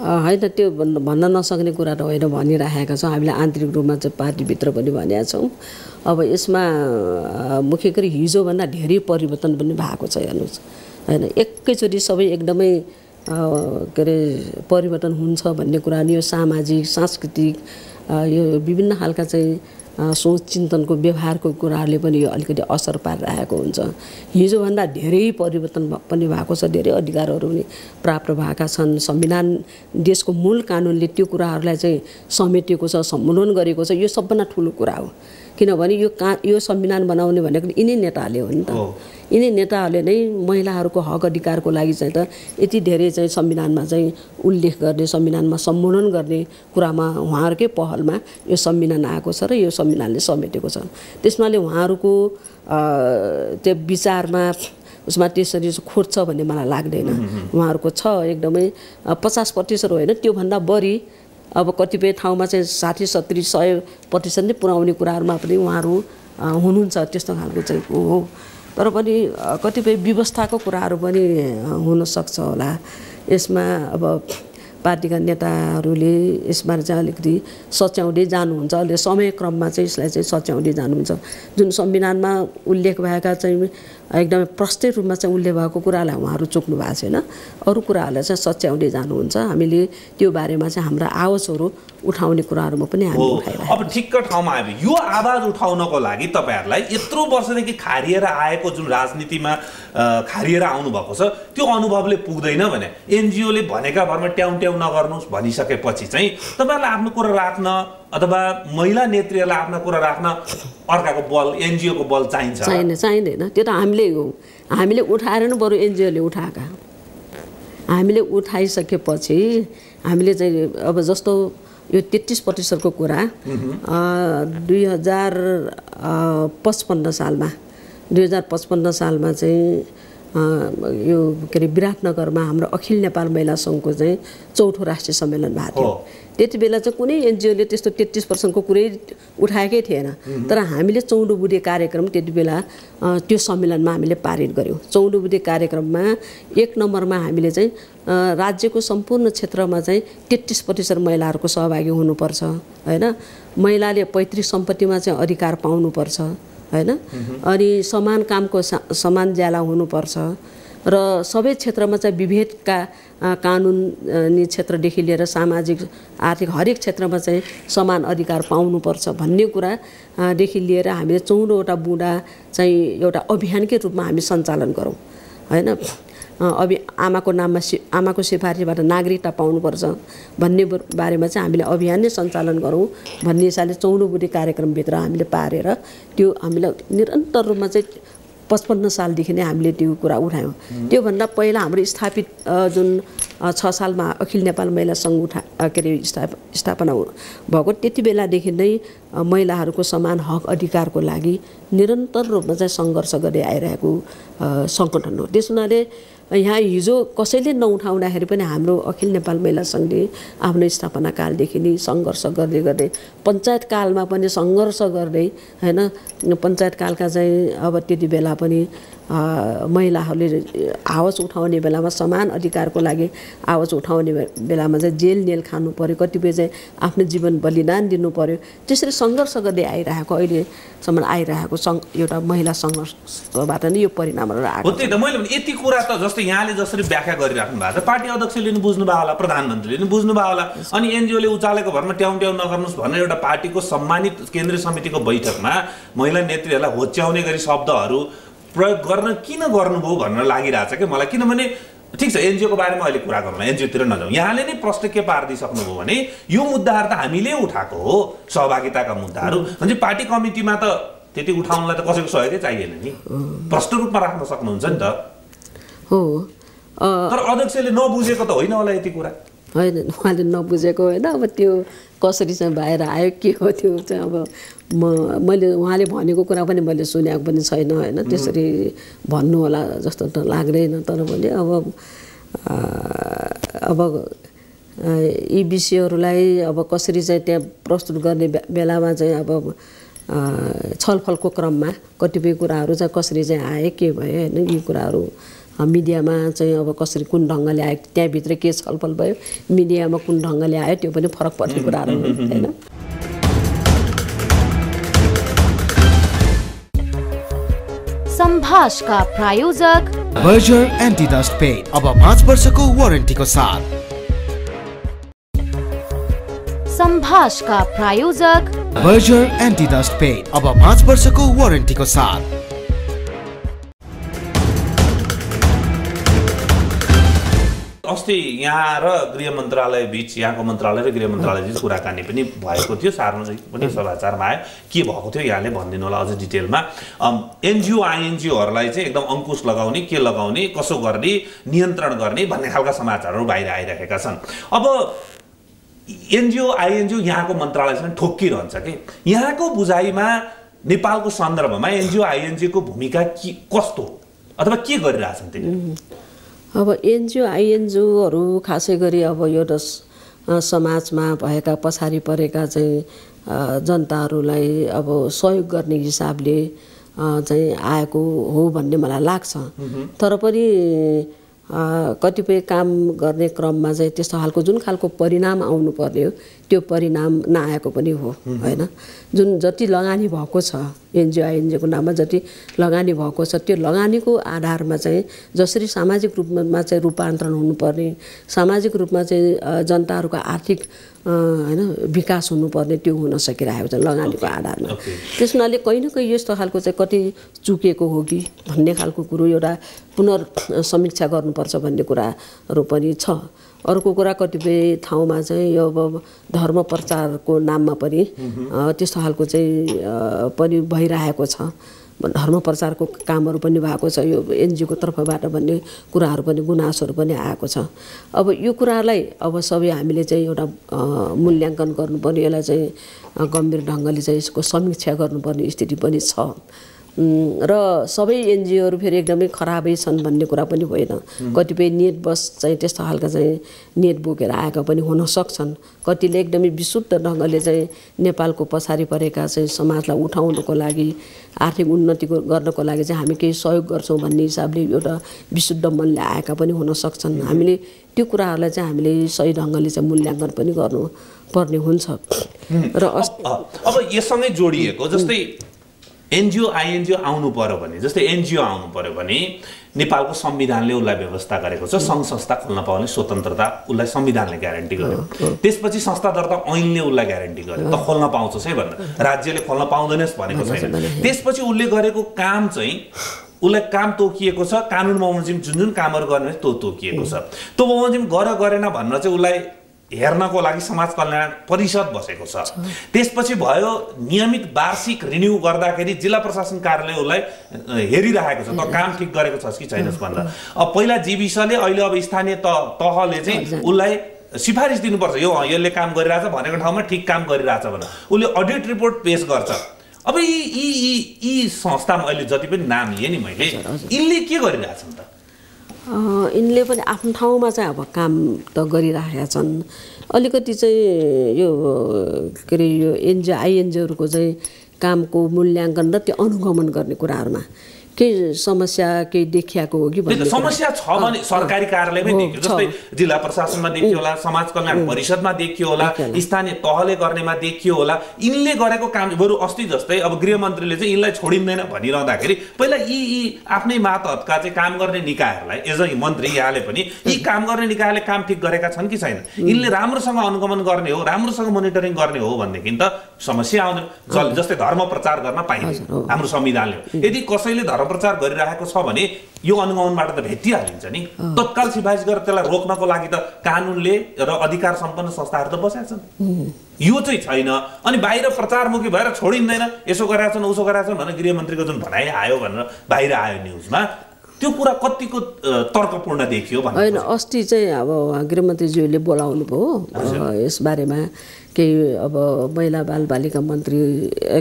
होइन, त्यो भन्न नसक्ने कुरा त होइन, भनिराखेका छौँ हामीले आन्तरिक रूपमा चाहिँ पार्टीभित्र पनि भनेका छौँ। अब यसमा मुख्य गरी हिजोभन्दा धेरै परिवर्तन पनि भएको छ हेर्नुहोस् होइन, एकैचोटि सबै एकदमै के अरे परिवर्तन हुन्छ भन्ने कुरा नि यो सामाजिक सांस्कृतिक यो विभिन्न खालका चाहिँ सोच चिन्तनको व्यवहारको कुराहरूले पनि यो अलिकति असर पारिरहेको हुन्छ। हिजोभन्दा धेरै परिवर्तन पनि भएको छ, धेरै अधिकारहरू पनि प्राप्त भएका छन्। संविधान देशको मूल कानुनले त्यो कुराहरूलाई चाहिँ समेटेको छ, सम्बोधन गरेको छ। यो सबभन्दा ठुलो कुरा हो, किनभने यो संविधान बनाउने भनेको यिनै नेताहरूले हो नि त। यिनै नेताहरूले नै महिलाहरूको हक अधिकारको लागि चाहिँ त यति धेरै चाहिँ संविधानमा चाहिँ उल्लेख गर्ने, संविधानमा सम्बोधन गर्ने कुरामा उहाँहरूकै पहलमा यो संविधान आएको छ र यो संविधानले समेटेको छ। त्यसमाले उहाँहरूको त्यो विचारमा उसमा त्यसरी खोट छ भन्ने मलाई लाग्दैन। उहाँहरूको छ एकदमै 50% होइन, त्योभन्दा बढी अब कतिपय ठाउँमा चाहिँ 60-70-100% नै पुर्याउने कुराहरूमा पनि उहाँहरू हुनुहुन्छ, त्यस्तो खालको चाहिँ हो। तर पनि कतिपय व्यवस्थाको कुराहरू पनि हुनसक्छ होला। यसमा अब पार्टीका नेताहरूले यसमा चाहिँ अलिकति सच्याउँदै जानुहुन्छ, अहिले समयक्रममा चाहिँ यसलाई चाहिँ सच्याउँदै जानुहुन्छ। जुन संविधानमा उल्लेख भएका चाहिँ एकदमै प्रष्ट रूपमा चाहिँ उल्लेख भएको कुरालाई उहाँहरू चुक्नु भएको छैन, अरू कुराहरूलाई चाहिँ सच्याउँदै जानुहुन्छ। हामीले त्यो बारेमा चाहिँ हाम्रा आवाजहरू उठाउने कुराहरूमा पनि हामी उठाइरहेको। अब ठिक्क ठाउँमा आयो यो आवाज उठाउनको लागि तपाईँहरूलाई यत्रो वर्षदेखि खारिएर आएको जुन राजनीतिमा खारिएर आउनुभएको छ त्यो अनुभवले पुग्दैन भने एनजिओले भनेका भरमा ट्याउँ नगर्नुहोस् भनिसकेपछि चाहिँ तपाईँहरूलाई आफ्नो कुरा राख्न अथवा महिला नेत्रीहरूलाई आफ्नो कुरा राख्न अर्काको बल, एनजिओको बल चाहिँदैन। त्यो त हामीले उठाएर नै बरु एनजिओले उठाएका। हामीले उठाइसकेपछि हामीले चाहिँ अब जस्तो यो 33% को कुरा 2055 सालमा चाहिँ यो के अरे विराटनगरमा हाम्रो अखिल नेपाल महिला सङ्घको चाहिँ 4थो राष्ट्रिय सम्मेलन भएको थियो। त्यति बेला चाहिँ कुनै एनजिओले त्यस्तो 33% को कुरै उठाएकै थिएन, तर हामीले 14 बुँदे कार्यक्रम त्यति बेला त्यो सम्मेलनमा हामीले पारित गर्यौँ। 14 बुँदे कार्यक्रममा 1 नम्बरमा हामीले चाहिँ राज्यको सम्पूर्ण क्षेत्रमा चाहिँ 33% महिलाहरूको सहभागी हुनुपर्छ हैन, महिलाले पैतृक सम्पत्तिमा चाहिँ अधिकार पाउनुपर्छ हैन, अनि समान कामको समान ज्याला हुनुपर्छ र सबै क्षेत्रमा चाहिँ विभेदका कानुनी क्षेत्रदेखि लिएर सामाजिक आर्थिक हरेक क्षेत्रमा चाहिँ समान अधिकार पाउनुपर्छ भन्ने कुरादेखि लिएर हामीले 14 वटा बुँदा चाहिँ एउटा अभियानकै रूपमा हामी सञ्चालन गरौँ हैन। आमाको नाममा आमाको सिफारिसबाट नागरिकता पाउनुपर्छ भन्ने बारेमा चाहिँ हामीले अभियान नै सञ्चालन गरौँ भन्ने हिसाबले 14 बुँदे कार्यक्रमभित्र हामीले पारेर त्यो हामीलाई निरन्तर रूपमा चाहिँ 55 सालदेखि नै हामीले त्यो कुरा उठायौँ। त्योभन्दा पहिला हाम्रो स्थापित जुन 6 सालमा अखिल नेपाल महिला सङ्घ के अरे स्थापना भएको त्यति बेलादेखि नै महिलाहरूको समान हक अधिकारको लागि निरन्तर रूपमा चाहिँ सङ्घर्ष गर्दै आइरहेको सङ्गठन हो। त्यस हुनाले यहाँ हिजो कसैले नउठाउँदाखेरि पनि हाम्रो अखिल नेपाल महिला सङ्घले आफ्नो स्थापना कालदेखि नै सङ्घर्ष गर्दै गर्दै पञ्चायत कालमा पनि सङ्घर्ष गर्दै हैन, पञ्चायत कालका चाहिँ अब त्यति बेला पनि महिलाहरूले आवाज उठाउने बेलामा समान अधिकारको लागि आवाज उठाउने बेलामा चाहिँ जेल नेल खानु पर्यो, कतिपय चाहिँ आफ्नो जीवन बलिदान दिनु पर्यो। त्यसरी सङ्घर्ष गर्दै आइरहेको अहिलेसम्म आइरहेको एउटा महिला सङ्घर्षबाट नै यो परिणामहरू आएको। त्यही त मैले यति कुरा त जस्तै यहाँले जसरी व्याख्या गरिराख्नु भएको छ पार्टी अध्यक्षले नि बुझ्नुभयो होला, प्रधानमन्त्रीले नि बुझ्नुभयो होला, अनि एनजिओले उचालेको भरमा ट्याउ नगर्नुहोस् भनेर एउटा पार्टीको सम्मानित केन्द्रीय समितिको बैठकमा महिला नेत्रीहरूलाई होच्याउने गरी शब्दहरू प्रयोग गर्न किन गर्नुभयो भनेर लागिरहेछ कि मलाई। किनभने ठिक छ एनजिओको बारेमा अहिले कुरा गरौँ, एनजिओतिर नजाउँ, यहाँले नै प्रश्न के पारिदिइसक्नुभयो भने यो मुद्दाहरू त हामीले उठाएको हो, सहभागिताका मुद्दाहरू भने पार्टी कमिटीमा त त्यति उठाउनलाई त कसैको सहयोगै चाहिएन नि, प्रश्न रूपमा राख्न सक्नुहुन्छ नि त हो। तर अध्यक्षले नबुझेको त होइन होला यति कुरा, होइन उहाँले नबुझेको होइन। अब त्यो कसरी चाहिँ बाहिर आयो के हो त्यो चाहिँ अब मैले उहाँले भनेको कुरा पनि मैले सुनेको पनि छैन होइन, त्यसरी भन्नु होला जस्तो त लाग्दैन। तर मैले अब यी विषयहरूलाई अब कसरी चाहिँ त्यहाँ प्रस्तुत गर्ने बेलामा चाहिँ अब छलफलको क्रममा कतिपय कुराहरू चाहिँ कसरी चाहिँ आए के भयो होइन, यी कुराहरू मिडियामा चाहिँ अब कसरी कुन ढङ्गले आयो, त्यहाँभित्र के छलफल भयो, मिडियामा कुन ढङ्गले आयो त्यो पनि फरक पर्ने कुराहरू होइन। सम्भाषका प्रायोजक बर्जर एन्टी डस्ट पेस्ट अब 5 वर्षको वारेन्टीको साथ। सम्भाषका प्रायोजक बर्जर एन्टी डस्ट पेस्ट अब 5 वर्षको वारेन्टीको साथ। अस्ति यहाँ र गृह मन्त्रालय बीच, यहाँको मन्त्रालय र गृह मन्त्रालय बीच कुराकानी पनि भएको थियो, सार्वजनिक पनि समाचारमा आयो। के भएको थियो यहाँले भनिदिनु होला अझ डिटेलमा। एनजिओ आइएनजिओहरूलाई चाहिँ एकदम अङ्कुश लगाउने, के लगाउने, कसो गर्ने, नियन्त्रण गर्ने भन्ने खालका समाचारहरू बाहिर आइरहेका छन्। अब एनजिओ आइएनजिओ यहाँको मन्त्रालयसँग ठोक्किरहन्छ कि यहाँको बुझाइमा नेपालको सन्दर्भमा एनजिओ आइएनजिओको भूमिका के कस्तो अथवा के गरिरहेछन् तिनीहरू? अब एनजिओ आइएनजिओहरू खासै गरी अब एउटा समाजमा भएका पछाडि परेका चाहिँ जनताहरूलाई अब सहयोग गर्ने हिसाबले चाहिँ आएको हो भन्ने मलाई लाग्छ। तर पनि कतिपय काम गर्ने क्रममा चाहिँ त्यस्तो खालको जुन खालको परिणाम आउनु पर्ने हो त्यो परिणाम नआएको पनि हो होइन। जुन जति लगानी भएको छ एनजिओ आइएनजिओको नाममा जति लगानी भएको छ त्यो लगानीको आधारमा चाहिँ जसरी सामाजिक रूपमा चाहिँ रूपान्तरण हुनुपर्ने, सामाजिक रूपमा चाहिँ जनताहरूको आर्थिक होइन विकास हुनुपर्ने त्यो हुन सकिरहेको छ लगानीको आधारमा। त्यस हुनाले कहीँ न कहीँ यस्तो खालको चाहिँ कति चुकेको हो कि भन्ने खालको कुरो एउटा पुनर्समीक्षा गर्नुपर्छ भन्ने कुराहरू पनि छ। अर्को कुरा कतिपय ठाउँमा चाहिँ यो अब धर्म प्रचारको नाममा पनि त्यस्तो खालको चाहिँ पनि भइरहेको छ। धर्म प्रचारको कामहरू पनि भएको छ यो एनजिओको तर्फबाट भन्ने कुराहरू पनि गुनासोहरू पनि आएको छ। अब यो कुरालाई अब सबै हामीले चाहिँ एउटा मूल्याङ्कन गर्नुपर्ने, यसलाई चाहिँ गम्भीर ढङ्गले चाहिँ यसको समीक्षा गर्नुपर्ने स्थिति पनि छ। र सबै एनजिओहरू फेरि एकदमै खराबै छन् भन्ने कुरा पनि होइन। कतिपय नेट बस चाहिँ त्यस्तो खालका चाहिँ नेट बोकेर आएका पनि हुन सक्छन्। कतिले एकदमै विशुद्ध ढङ्गले चाहिँ नेपालको पछाडि परेका चाहिँ समाजलाई उठाउनको लागि, आर्थिक उन्नति गर्नको लागि चाहिँ हामी केही सहयोग गर्छौँ भन्ने हिसाबले एउटा विशुद्ध मनले आएका पनि हुन सक्छन्। हामीले त्यो कुराहरूलाई चाहिँ हामीले सही ढङ्गले चाहिँ मूल्याङ्कन पनि गर्नुपर्ने हुन्छ। र अब यससँगै जोडिएको जस्तै एनजिओ आइएनजिओ आउनु पर्यो भने, जस्तै एनजिओ आउनु पर्यो भने नेपालको संविधानले उसलाई व्यवस्था गरेको छ, सङ्घ संस्था खोल्न पाउने स्वतन्त्रता उसलाई संविधानले ग्यारेन्टी गर्यो। त्यसपछि संस्था दर्ता ऐनले उसलाई ग्यारेन्टी गर्यो, त खोल्न पाउँछस् है भनेर, राज्यले खोल्न पाउँदैनस् भनेको छैन। त्यसपछि उसले गरेको काम चाहिँ उसलाई काम तोकिएको छ, कानुन बमोजिम जुन जुन कामहरू गर्ने त्यो तोकिएको छ। त्यो बमोजिम गरेन भन्न चाहिँ उसलाई हेर्नको लागि समाज कल्याण परिषद बसेको छ। त्यसपछि भयो नियमित वार्षिक रिन्यू गर्दाखेरि जिल्ला प्रशासन कार्यालय उसलाई हेरिरहेको छ, त काम ठिक गरेको छस् कि छैनस् भनेर। अब पहिला जीविसले, अहिले अब स्थानीय तहले चाहिँ उसलाई सिफारिस दिनुपर्छ, यसले काम गरिरहेछ भनेको ठाउँमा ठिक काम गरिरहेछ भनेर उसले अडिट रिपोर्ट पेश गर्छ। अब यी संस्थामा अहिले जति पनि नाम लिएँ नि मैले, यिनले के गरिरहेछन् त? यिनले पनि आफ्नो ठाउँमा चाहिँ अब काम त गरिरहेका छन्। अलिकति चाहिँ यो के अरे यो एनजिओ आइएनजिओहरूको चाहिँ कामको मूल्याङ्कन र त्यो अनुगमन गर्ने कुराहरूमा केही समस्या केही देखिएको हो कि भन्ने समस्या छ भने सरकारी कार्यालयमै देखियो, जस्तै जिल्ला प्रशासनमा देखियो होला, समाज कल्याण परिषदमा देखियो होला, स्थानीय तहले गर्नेमा देखियो होला। यिनले गरेको काम बरु अस्ति जस्तै अब गृहमन्त्रीले चाहिँ यिनलाई छोडिँदैन भनिरहँदाखेरि पहिला यी आफ्नै मातहतका चाहिँ काम गर्ने निकायहरूलाई एज अ मन्त्री यहाँले पनि यी काम गर्ने निकायले काम ठिक गरेका छन् कि छैन, यिनले राम्रोसँग अनुगमन गर्ने हो, राम्रोसँग मोनिटरिङ गर्ने हो भनेदेखि त समस्या आउँदैन। जस्तै धर्म प्रचार गर्न पाइन्छ हाम्रो संविधानले, यदि कसैले धर्म प्रचार गरिरहेको छ भने यो अनुगमनबाट त भेटिहालिन्छ नि। तत्काल सिफारिस गरेर त्यसलाई रोक्नको लागि त कानुनले र अधिकार सम्पन्न संस्थाहरू त बसेका छन्। यो चाहिँ छैन। अनि बाहिर प्रचारमुखी भएर छोडिँदैन, यसो गरेका छन् उसो गरेका छन् भनेर गृहमन्त्रीको जुन भनाइ आयो भनेर बाहिर आयो न्युजमा, त्यो कुरा कतिको तर्कपूर्ण देखियो भन्नु होइन। अस्ति चाहिँ अब गृहमन्त्रीज्यूले बोलाउनु भयो यसबारेमा केही अब महिला बालबालिका मन्त्री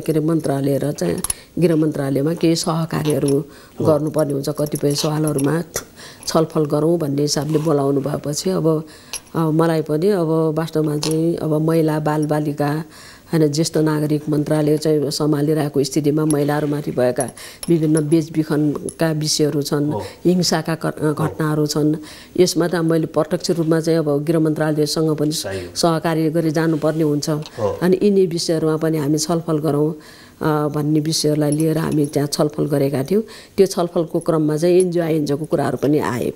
के अरे मन्त्रालय र चाहिँ गृह मन्त्रालयमा केही सहकार्यहरू गर्नुपर्ने हुन्छ, कतिपय सवालहरूमा छलफल गरौँ भन्ने हिसाबले बोलाउनु भएपछि अब मलाई पनि अब वास्तवमा चाहिँ अब महिला बालबालिका होइन ज्येष्ठ नागरिक मन्त्रालय चाहिँ सम्हालिरहेको स्थितिमा महिलाहरूमाथि भएका विभिन्न बेचबिखनका विषयहरू छन्, हिंसाका घटनाहरू छन्। यसमा त मैले प्रत्यक्ष रूपमा चाहिँ अब गृह मन्त्रालयसँग पनि सहकार्य गरी जानुपर्ने हुन्छ। अनि यिनी विषयहरूमा पनि हामी छलफल गरौँ भन्ने विषयहरूलाई लिएर हामी त्यहाँ छलफल गरेका थियौँ। त्यो छलफलको क्रममा चाहिँ एनजिओ आइएनजिओको कुराहरू पनि आए।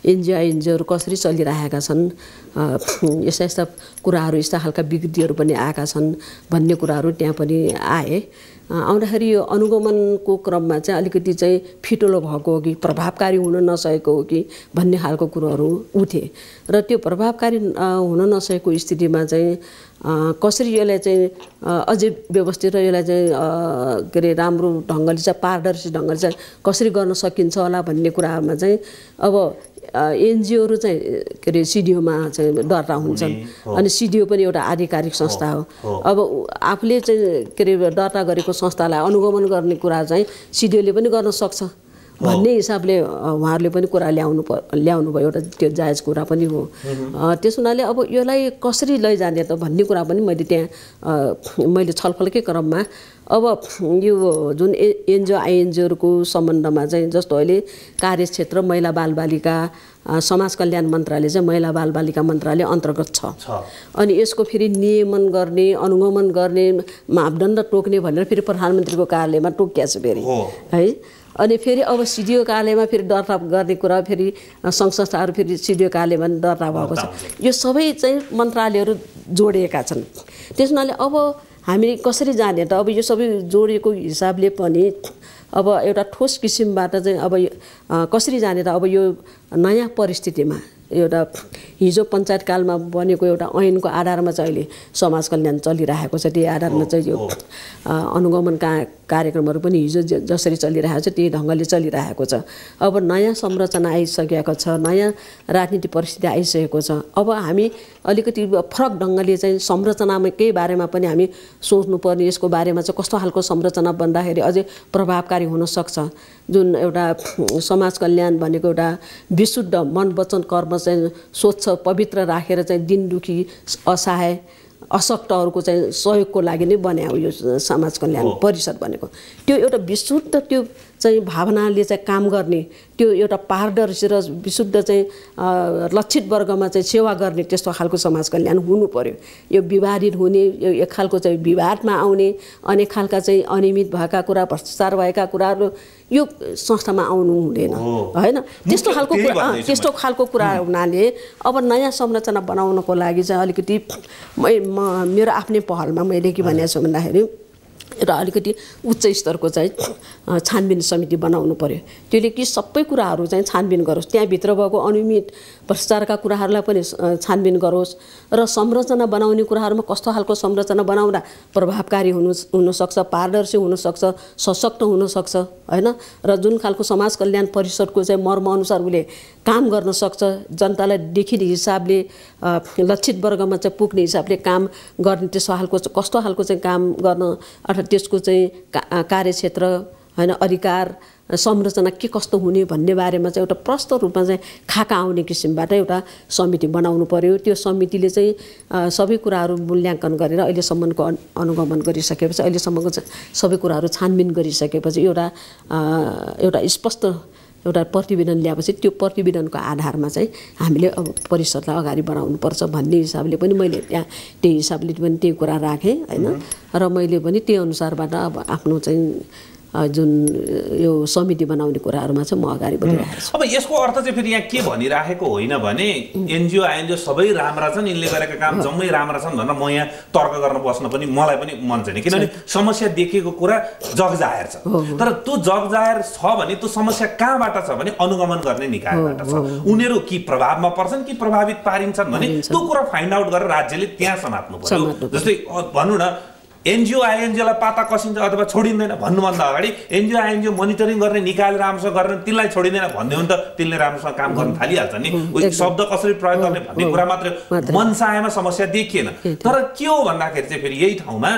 एनजिओ आइएनजिओहरू कसरी चलिरहेका छन्, यस्ता यस्ता कुराहरू, यस्ता खालका विकृतिहरू पनि आएका छन् भन्ने कुराहरू त्यहाँ पनि आए। आउँदाखेरि यो अनुगमनको क्रममा चाहिँ अलिकति चाहिँ फिटोलो भएको हो कि प्रभावकारी हुन नसकेको हो कि भन्ने खालको कुरोहरू उठे। र त्यो प्रभावकारी हुन नसकेको स्थितिमा चाहिँ कसरी यसलाई चाहिँ अझै व्यवस्थित र यसलाई चाहिँ के अरे राम्रो ढङ्गले चाहिँ पारदर्शी ढङ्गले चाहिँ कसरी गर्न सकिन्छ होला भन्ने कुरामा चाहिँ अब एनजिओहरू चाहिँ के अरे सिडिओमा चाहिँ दर्ता हुन्छन्। अनि सिडिओ पनि एउटा आधिकारिक संस्था हो। अब आफूले चाहिँ के अरे दर्ता गरेको संस्थालाई अनुगमन गर्ने कुरा चाहिँ सिडिओले पनि गर्न सक्छ भन्ने हिसाबले उहाँहरूले पनि कुरा ल्याउनु भयो। एउटा त्यो जायज कुरा पनि हो। त्यस हुनाले अब यसलाई कसरी लैजाने त भन्ने कुरा पनि मैले त्यहाँ मैले छलफलकै क्रममा अब यो जुन एनजिओ आइएनजिओहरूको सम्बन्धमा चाहिँ जस्तो अहिले कार्यक्षेत्र महिला बालबालिका समाज कल्याण मन्त्रालय चाहिँ महिला बालबालिका मन्त्रालय अन्तर्गत छ। अनि यसको फेरि नियमन गर्ने अनुगमन गर्ने मापदण्ड टोक्ने भनेर फेरि प्रधानमन्त्रीको कार्यालयमा टोकिया छ फेरि है। अनि फेरि अब सिडिओ कार्यालयमा फेरि दर्ता गर्ने कुरा फेरि सङ्घ संस्थाहरू फेरि सिडिओ कार्यालयमा दर्ता भएको छ। यो सबै चाहिँ मन्त्रालयहरू जोडिएका छन्। त्यस हुनाले अब हामी कसरी जाने त? अब यो सबै जोडिएको हिसाबले पनि अब एउटा ठोस किसिमबाट चाहिँ अब कसरी जाने त? अब यो नयाँ परिस्थितिमा एउटा हिजो पञ्चायतकालमा बनेको एउटा ऐनको आधारमा चाहिँ अहिले समाज कल्याण चलिरहेको छ। त्यही आधारमा चाहिँ यो अनुगमन कार्यक्रमहरू पनि हिजो जसरी चलिरहेको छ त्यही ढङ्गले चलिरहेको छ। अब नयाँ संरचना आइसकेको छ, नयाँ राजनीतिक परिस्थिति आइसकेको छ। अब हामी अलिकति फरक ढङ्गले चाहिँ संरचनामा केही बारेमा पनि हामी सोच्नुपर्ने, यसको बारेमा चाहिँ कस्तो खालको संरचना बन्दाखेरि अझै प्रभावकारी हुनसक्छ। जुन एउटा समाज कल्याण भनेको एउटा विशुद्ध मन वचन कर्म चाहिँ स्वच्छ पवित्र राखेर चाहिँ दिन दुखी असहाय अशक्तहरूको चाहिँ सहयोगको लागि नै बने हो यो समाज कल्याण परिषद भनेको। त्यो एउटा विशुद्ध त्यो चाहिँ भावनाले चाहिँ काम गर्ने, त्यो एउटा पारदर्शी र विशुद्ध चाहिँ लक्षित वर्गमा चाहिँ सेवा गर्ने त्यस्तो खालको समाज कल्याण हुनु पर्यो। यो विवादित हुने, यो एक खालको चाहिँ विवादमा आउने, अनेक खालका चाहिँ अनियमित भएका कुरा, भ्रष्टाचार भएका कुराहरू यो संस्थामा आउनु हुँदैन हैन। त्यस्तो खालको कुरा हुनाले अब नयाँ संरचना बनाउनको लागि चाहिँ अलिकति मेरो आफ्नै पहलमा मैले के भनेको छु भन्दाखेरि एउटा अलिकति उच्च स्तरको चाहिँ छानबिन समिति बनाउनु पर्यो। त्यसले कि सबै कुराहरू चाहिँ छानबिन गरोस्, त्यहाँभित्र भएको अनियमित भ्रष्टाचारका कुराहरूलाई पनि छानबिन गरोस् र संरचना बनाउने कुराहरूमा कस्तो खालको संरचना बनाउँदा प्रभावकारी हुनसक्छ, पारदर्शी हुनसक्छ, सशक्त हुनसक्छ हैन। र जुन खालको समाज कल्याण परिषदको चाहिँ मर्मअनुसार उसले काम गर्न सक्छ, जनतालाई देखिने हिसाबले लक्षित वर्गमा चाहिँ पुग्ने हिसाबले काम गर्ने त्यस्तो खालको कस्तो खालको चाहिँ काम गर्न अर्थात् त्यसको चाहिँ कार्यक्षेत्र हैन, अधिकार संरचना के कस्तो हुने भन्ने बारेमा चाहिँ एउटा प्रष्ट रूपमा चाहिँ खाका आउने किसिमबाट एउटा समिति बनाउनु पर्यो। त्यो समितिले चाहिँ सबै कुराहरू मूल्याङ्कन गरेर अहिलेसम्मको अनुगमन गरिसकेपछि, अहिलेसम्मको सबै कुराहरू छानबिन गरिसकेपछि एउटा स्पष्ट एउटा प्रतिवेदन ल्याएपछि त्यो प्रतिवेदनको आधारमा चाहिँ हामीले अब परिषदलाई अगाडि बढाउनुपर्छ भन्ने हिसाबले पनि मैले त्यहाँ त्यही हिसाबले पनि त्यही कुरा राखेँ हैन। र मैले पनि त्यही अनुसारबाट अब आफ्नो चाहिँ जुन यो समिति बनाउने कुराहरूमा चाहिँ म अगाडि बढिरहेको छु। अब यसको अर्थ चाहिँ फेरि यहाँ के भनिराखेको होइन भने एनजिओ आइएनजिओ सबै राम्रा छन्, यिनले गरेका काम जम्मै राम्रा छन् भनेर म यहाँ तर्क गर्न बस्न पनि मलाई पनि मन छैन। किनभने समस्या देखेको कुरा जगजाहेर छ। तर त्यो जगजाहेर छ भने त्यो समस्या कहाँबाट छ भने अनुगमन गर्ने निकायबाट छ। उनीहरू कि प्रभावमा पर्छन् कि प्रभावित पारिन्छन् भने त्यो कुरा फाइन्ड आउट गरेर राज्यले त्यहाँ समात्नु पर्यो। जस्तै भनौँ न एनजिओ आइएनजिओलाई पाता कसिन्छ अथवा छोडिँदैन भन्नुभन्दा अगाडि एनजिओ आइएनजिओ मोनिटरिङ गर्ने निकायले राम्रोसँग गर्ने तिनलाई छोडिँदैन भन्ने हो नि त, तिनले राम्रोसँग काम गर्न थालिहाल्छ नि। शब्द कसरी प्रयोग गर्ने भन्ने कुरा मात्र मनसायमा समस्या देखिएन। तर के हो भन्दाखेरि चाहिँ फेरि यही ठाउँमा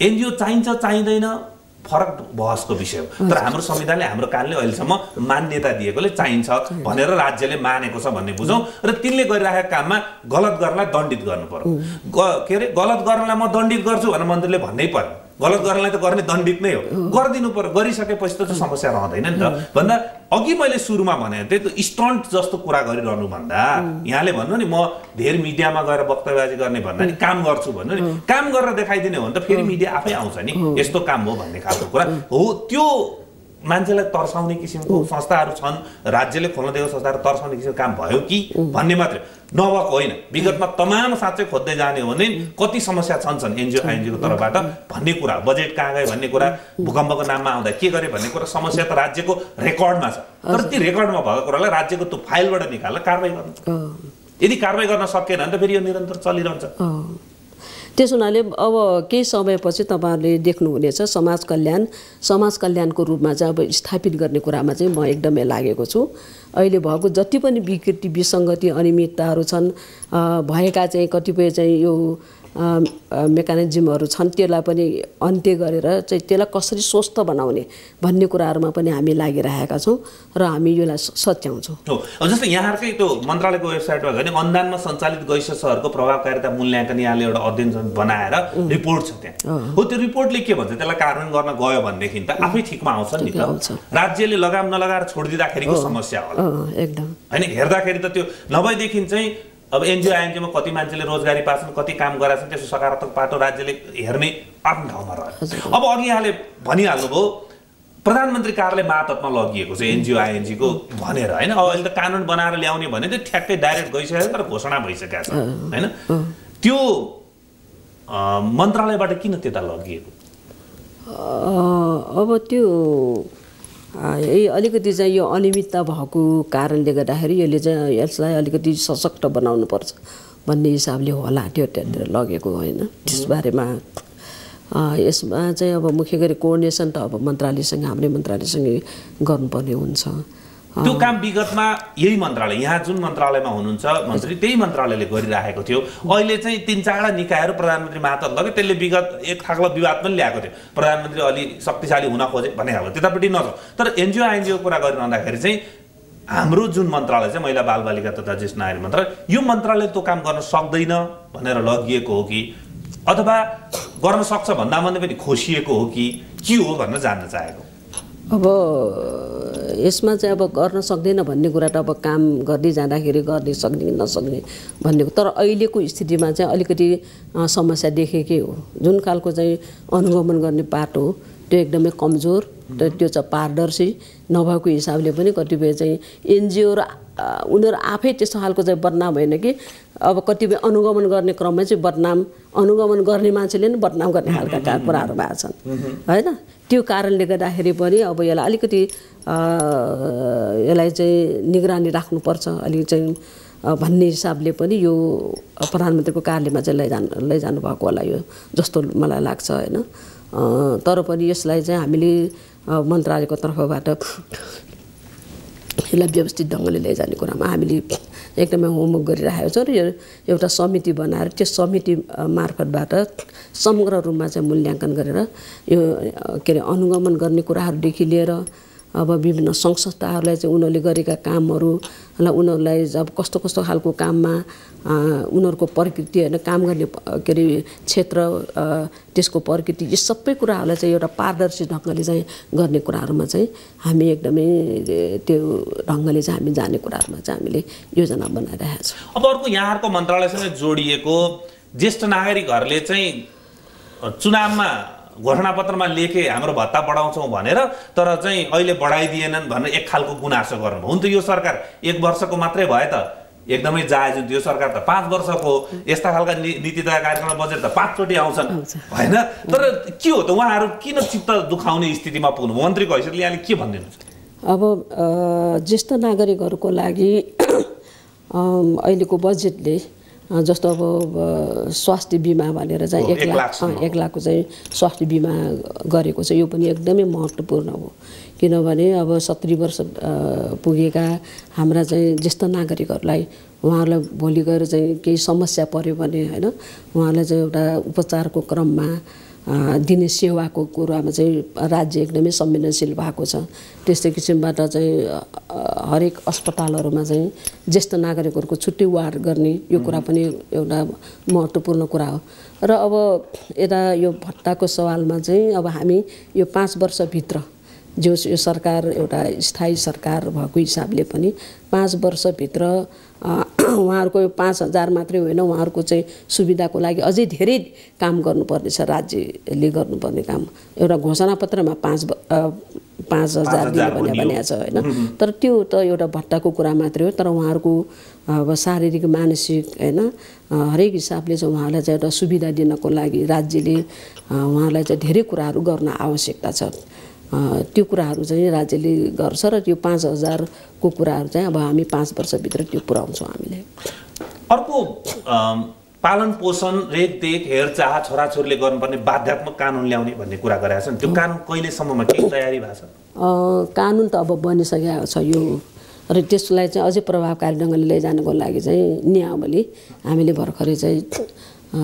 एनजिओ चाहिन्छ चाहिँदैन फरक बहसको विषय हो। तर हाम्रो संविधानले, हाम्रो कानूनले अहिलेसम्म मान्यता दिएकोले चाहिन्छ भनेर राज्यले मानेको छ भन्ने बुझौँ। र तिनले गरिरहेको काममा गलत गर्नलाई दण्डित गर्नु पर्यो। के अरे गलत गर्नलाई म दण्डित गर्छु भनेर मन्त्रीले भन्नै पर्यो। गलत गर्नलाई त गर्ने दण्डित नै हो, गरिदिनु पर्यो। गरिसकेपछि त समस्या रहँदैन नि त। भन्दा अघि मैले सुरुमा भने त्यही त स्टन्ट जस्तो कुरा गरिरहनु भन्दा यहाँले भन्नु नि म धेर मिडियामा गएर वक्तव्यबाजी गर्ने भन्दा नि काम गर्छु भन्नु नि, काम गरेर देखाइदिने हो भने त फेरि मिडिया आफै आउँछ नि यस्तो काम हो भन्ने खालको कुरा हो। त्यो मान्छेलाई तर्साउने किसिमको संस्थाहरू छन्, राज्यले खोल्न दिएको संस्थाहरू तर्साउने किसिमको काम भयो कि भन्ने मात्रै नभएको होइन। विगतमा तमाम साँच्चै खोज्दै जाने हो भने कति समस्या छन् एनजिओ आइएनजिओको तर्फबाट भन्ने कुरा, बजेट कहाँ गयो भन्ने कुरा, भूकम्पको नाममा आउँदा के गरे भन्ने कुरा, समस्या त राज्यको रेकर्डमा छ। तर ती रेकर्डमा भएको कुरालाई राज्यको त्यो फाइलबाट निकालेर कारबाही गर्नु। यदि कारबाही गर्न सकेन भने त फेरि यो निरन्तर चलिरहन्छ। त्यस हुनाले अब केही समयपछि तपाईँहरूले देख्नुहुनेछ समाज कल्याणको रूपमा चाहिँ अब स्थापित गर्ने कुरामा चाहिँ म एकदमै लागेको छु। अहिले भएको जति पनि विकृति विसङ्गति अनियमितताहरू छन्, भएका चाहिँ कतिपय चाहिँ यो मेकानिजमहरू छन्, त्यसलाई पनि अन्त्य गरेर चाहिँ त्यसलाई कसरी स्वस्थ बनाउने भन्ने कुराहरूमा पनि हामी लागिरहेका छौँ र हामी यसलाई सच्याउँछौँ। जस्तै यहाँहरूकै त्यो मन्त्रालयको वेबसाइटमा गयो भने अनुदानमा सञ्चालित गैसहरू प्रभावकारिता मूल्याङ्कन यहाँले एउटा अध्ययन बनाएर रिपोर्ट छ त्यहाँ। हो त्यो रिपोर्टले के भन्छ, त्यसलाई कार्यान्वयन गर्न गयो भनेदेखि त आफै ठिकमा आउँछ नि त। राज्यले लगाम नलगाएर छोडिदिँदाखेरिको समस्या होला एकदम होइन। हेर्दाखेरि त त्यो नभएदेखि चाहिँ अब एनजिओ आइएनजिओमा कति मान्छेले रोजगारी पाछन्, कति काम गराछन्, त्यसको सकारात्मक पाटो राज्यले हेर्ने आफ्नो ठाउँमा रह्यो। अब अघि यहाँले भनिहाल्नुभयो प्रधानमन्त्री कार्यालय मातहतमा लगिएको छ एनजिओ आइएनजिओको भनेर होइन। अब अहिले त कानुन बनाएर ल्याउने भने चाहिँ ठ्याक्कै डाइरेक्ट गइसकेको तर घोषणा भइसकेको छ होइन। त्यो मन्त्रालयबाट किन त्यता लगिएको? अब त्यो यही अलिकति चाहिँ यो अनियमितता भएको कारणले गर्दाखेरि यसलाई अलिकति सशक्त बनाउनुपर्छ भन्ने हिसाबले होला त्यो त्यहाँनिर लगेको होइन। त्यसबारेमा यसमा चाहिँ अब मुख्य गरी कोअर्डिनेसन त अब मन्त्रालयसँग हाम्रै मन्त्रालयसँगै गर्नुपर्ने हुन्छ। त्यो काम विगतमा यही मन्त्रालय यहाँ जुन मन्त्रालयमा हुनुहुन्छ मन्त्री त्यही मन्त्रालयले गरिराखेको थियो। अहिले चाहिँ 3-4 निकायहरू प्रधानमन्त्री मातहत लगे त्यसले विगत एक खालको विवाद पनि ल्याएको थियो। प्रधानमन्त्री अलि शक्तिशाली हुन खोजे भन्ने खालको त्यतापट्टि नजाउँ। तर एनजिओ आइएनजिओ कुरा गरिरहँदाखेरि चाहिँ हाम्रो जुन मन्त्रालय चाहिँ महिला बालबालिका तथा ज्येष्ठ नागरिक मन्त्रालय यो मन्त्रालयले त्यो काम गर्न सक्दैन भनेर लगिएको हो कि अथवा गर्न सक्छ भन्दा भन्दै पनि खोसिएको हो कि के हो भनेर जान्न चाहेको। अब यसमा चाहिँ अब गर्न सक्दैन भन्ने कुरा त अब काम गर्दै जाँदाखेरि गर्ने सक्ने नसक्ने भन्ने तर अहिलेको स्थितिमा चाहिँ अलिकति समस्या देखेकै हो। जुन खालको चाहिँ अनुगमन गर्ने पाटो हो त्यो एकदमै कमजोर त्यो चाहिँ पारदर्शी नभएको हिसाबले पनि कतिपय चाहिँ एनजिओ र उनीहरू आफै त्यस्तो खालको चाहिँ बदनाम होइन कि अब कतिपय अनुगमन गर्ने क्रममा चाहिँ बदनाम अनुगमन गर्ने मान्छेले नै बदनाम गर्ने खालका कुराहरू भएको छन् होइन। त्यो कारणले गर्दाखेरि पनि अब यसलाई अलिकति यसलाई चाहिँ निगरानी राख्नुपर्छ अलिक चाहिँ भन्ने हिसाबले पनि यो प्रधानमन्त्रीको कार्यमा चाहिँ लैजानु भएको होला यो जस्तो मलाई लाग्छ होइन। तर पनि यसलाई चाहिँ हामीले मन्त्रालयको तर्फबाट यसलाई व्यवस्थित ढङ्गले लैजाने कुरामा हामीले एकदमै होमवर्क गरिरहेको छौँ र यो एउटा समिति बनाएर त्यो समिति मार्फतबाट समग्र रूपमा चाहिँ मूल्याङ्कन गरेर यो के अरे अनुगमन गर्ने कुराहरूदेखि लिएर अब विभिन्न सङ्घ संस्थाहरूलाई चाहिँ उनीहरूले गरेका कामहरूलाई उनीहरूलाई अब कस्तो कस्तो खालको काममा उनीहरूको प्रकृति होइन काम गर्ने के अरे क्षेत्र त्यसको प्रकृति यो सबै कुराहरूलाई चाहिँ एउटा पारदर्शी ढङ्गले चाहिँ गर्ने कुराहरूमा चाहिँ हामी एकदमै त्यो ढङ्गले चाहिँ हामी जाने कुराहरूमा चाहिँ हामीले योजना बनाइरहेका छौँ। अब अर्को यहाँहरूको मन्त्रालयसँग जोडिएको ज्येष्ठ नागरिकहरूले चाहिँ चुनावमा घोषणापत्रमा लेखे हाम्रो भत्ता बढाउँछौँ भनेर तर चाहिँ अहिले बढाइदिएनन् भनेर एक खालको गुनासो गर्नुभयो। हुन त यो सरकार 1 वर्षको मात्रै भए त एकदमै जायज हुन्थ्यो। यो सरकार त 5 वर्षको यस्ता खालका नीति तथा कार्यक्रम बजेट त 5 चोटि आउँछन् होइन। तर के हो त उहाँहरू किन चित्त दुखाउने स्थितिमा पुग्नु मन्त्रीको हैसियतले यहाँले के भनिदिनुहुन्छ? अब ज्येष्ठ नागरिकहरूको लागि अहिलेको बजेटले जस्तो अब स्वास्थ्य बिमा भनेर चाहिँ 1 लाखको चाहिँ स्वास्थ्य बिमा गरेको छ यो पनि एकदमै महत्त्वपूर्ण हो। किनभने अब 70 वर्ष पुगेका हाम्रा चाहिँ ज्येष्ठ नागरिकहरूलाई उहाँहरूलाई भोलि गएर चाहिँ केही समस्या पर्यो भने होइन उहाँलाई चाहिँ एउटा उपचारको क्रममा दिने सेवाको कुरामा चाहिँ राज्य एकदमै संवेदनशील भएको छ। त्यस्तै किसिमबाट चाहिँ हरेक अस्पतालहरूमा चाहिँ ज्येष्ठ नागरिकहरूको छुट्टै वार्ड गर्ने यो कुरा पनि एउटा महत्त्वपूर्ण कुरा हो। र अब यता यो भत्ताको सवालमा चाहिँ अब हामी यो 5 वर्षभित्र जो यो सरकार एउटा स्थायी सरकार भएको हिसाबले पनि 5 वर्षभित्र उहाँहरूको 5,000 मात्रै होइन उहाँहरूको चाहिँ सुविधाको लागि अझै धेरै काम गर्नुपर्ने छ। राज्यले गर्नुपर्ने काम एउटा घोषणापत्रमा 5,000 दिने भनेको छ होइन। तर त्यो त एउटा भत्ताको कुरा मात्रै हो। तर उहाँहरूको अब शारीरिक मानसिक होइन हरेक हिसाबले चाहिँ उहाँलाई चाहिँ एउटा सुविधा दिनको लागि राज्यले उहाँलाई चाहिँ धेरै कुराहरू गर्न आवश्यकता छ। त्यो कुराहरू चाहिँ राज्यले गर्छ र त्यो 5,000 को कुराहरू चाहिँ अब हामी 5 वर्षभित्र त्यो पुर्याउँछौँ हामीले। अर्को पालन पोषण रेखदेख हेरचाह छोराछोरीले गर्नुपर्ने बाध्यात्मक कानुन ल्याउने भन्ने कुरा गरेका छन्। त्यो कानुन कहिलेसम्ममा के तयारी भएको छ? कानुन त अब बनिसकेको छ यो र त्यसलाई चाहिँ अझै प्रभावकारी ढङ्गले लैजानको लागि चाहिँ नियमावली हामीले भर्खरै चाहिँ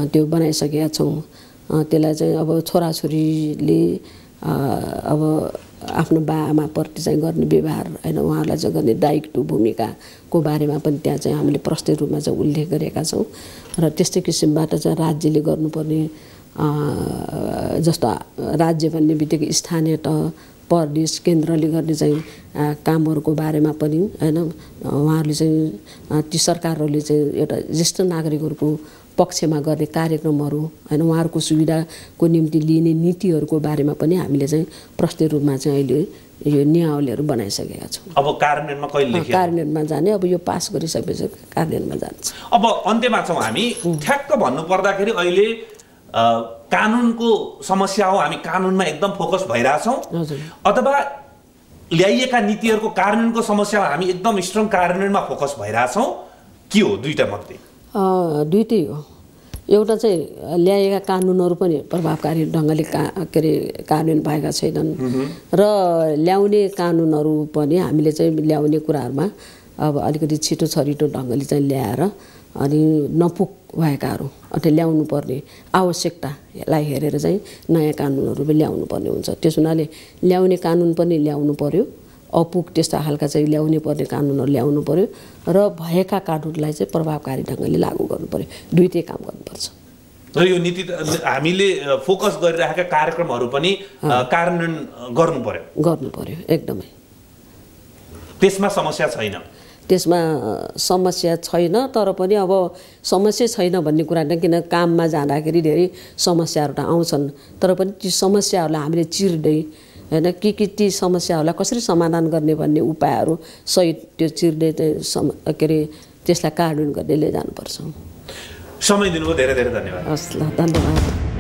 त्यो बनाइसकेका छौँ। त्यसलाई चाहिँ अब छोराछोरीले अब आफ्नो बाआमाप्रति चाहिँ गर्ने व्यवहार होइन उहाँहरूलाई चाहिँ गर्ने दायित्व भूमिकाको बारेमा पनि त्यहाँ चाहिँ हामीले प्रष्ट रूपमा चाहिँ उल्लेख गरेका छौँ। र त्यस्तै किसिमबाट चाहिँ राज्यले गर्नुपर्ने जस्तो राज्य भन्ने बित्तिकै स्थानीय तह प्रदेश केन्द्रले गर्ने चाहिँ कामहरूको बारेमा पनि होइन उहाँहरूले चाहिँ ती सरकारहरूले चाहिँ एउटा ज्येष्ठ नागरिकहरूको पक्षमा गर्ने कार्यक्रमहरू होइन उहाँहरूको सुविधाको निम्ति लिने नीतिहरूको बारेमा पनि हामीले चाहिँ प्रष्ट रूपमा चाहिँ अहिले यो नियमावलीहरू बनाइसकेका छौँ। अब कार्यान्वयनमा कहिले कार्यान्वयनमा जाने अब यो पास गरिसकेपछि कार्यान्वयनमा जान्छ। अब अन्त्यमा छौँ हामी ठ्याक्क भन्नुपर्दाखेरि अहिले कानुनको समस्या हो हामी कानुनमा एकदम फोकस भइरहेछौँ अथवा ल्याइएका नीतिहरूको कार्यान्वयनको समस्यामा हामी एकदम स्ट्रङ कार्यान्वयनमा फोकस भइरहेछौँ के हो दुईटा मध्ये? दुईटै हो। एउटा चाहिँ ल्याएका कानुनहरू पनि प्रभावकारी ढङ्गले के अरे कार्यान्वयन भएका छैनन् र ल्याउने कानुनहरू पनि हामीले चाहिँ ल्याउने कुराहरूमा अब अलिकति छिटो छरिटो ढङ्गले चाहिँ ल्याएर अनि नपुग भएकाहरू अनि ल्याउनु पर्ने आवश्यकतालाई हेरेर चाहिँ नयाँ कानुनहरू पनि ल्याउनु पर्ने हुन्छ। त्यस हुनाले ल्याउने कानुन पनि ल्याउनु पर्यो, अपुग त्यस्ता खालका चाहिँ ल्याउनु पर्ने कानुनहरू ल्याउनु पर्यो र भएका कानुनलाई चाहिँ प्रभावकारी ढङ्गले लागू गर्नु पर्यो। दुईटै काम गर्नुपर्छ। र यो नीति हामीले फोकस गरिरहेका कार्यक्रमहरू पनि कार्यान्वयन गर्नु पर्यो एकदमै। त्यसमा समस्या छैन? त्यसमा समस्या छैन, तर पनि अब समस्या छैन भन्ने कुरा होइन, किन काममा जाँदाखेरि धेरै समस्याहरू त आउँछन्, तर पनि ती समस्याहरूलाई हामीले चिर्दै होइन के ती समस्याहरूलाई कसरी समाधान गर्ने भन्ने उपायहरू सहित त्यो चिर्दै के अरे त्यसलाई कार्यान्वयन गर्दै लैजानुपर्छ। समय दिनुभयो, धेरै धेरै धन्यवाद। हस् ल, धन्यवाद।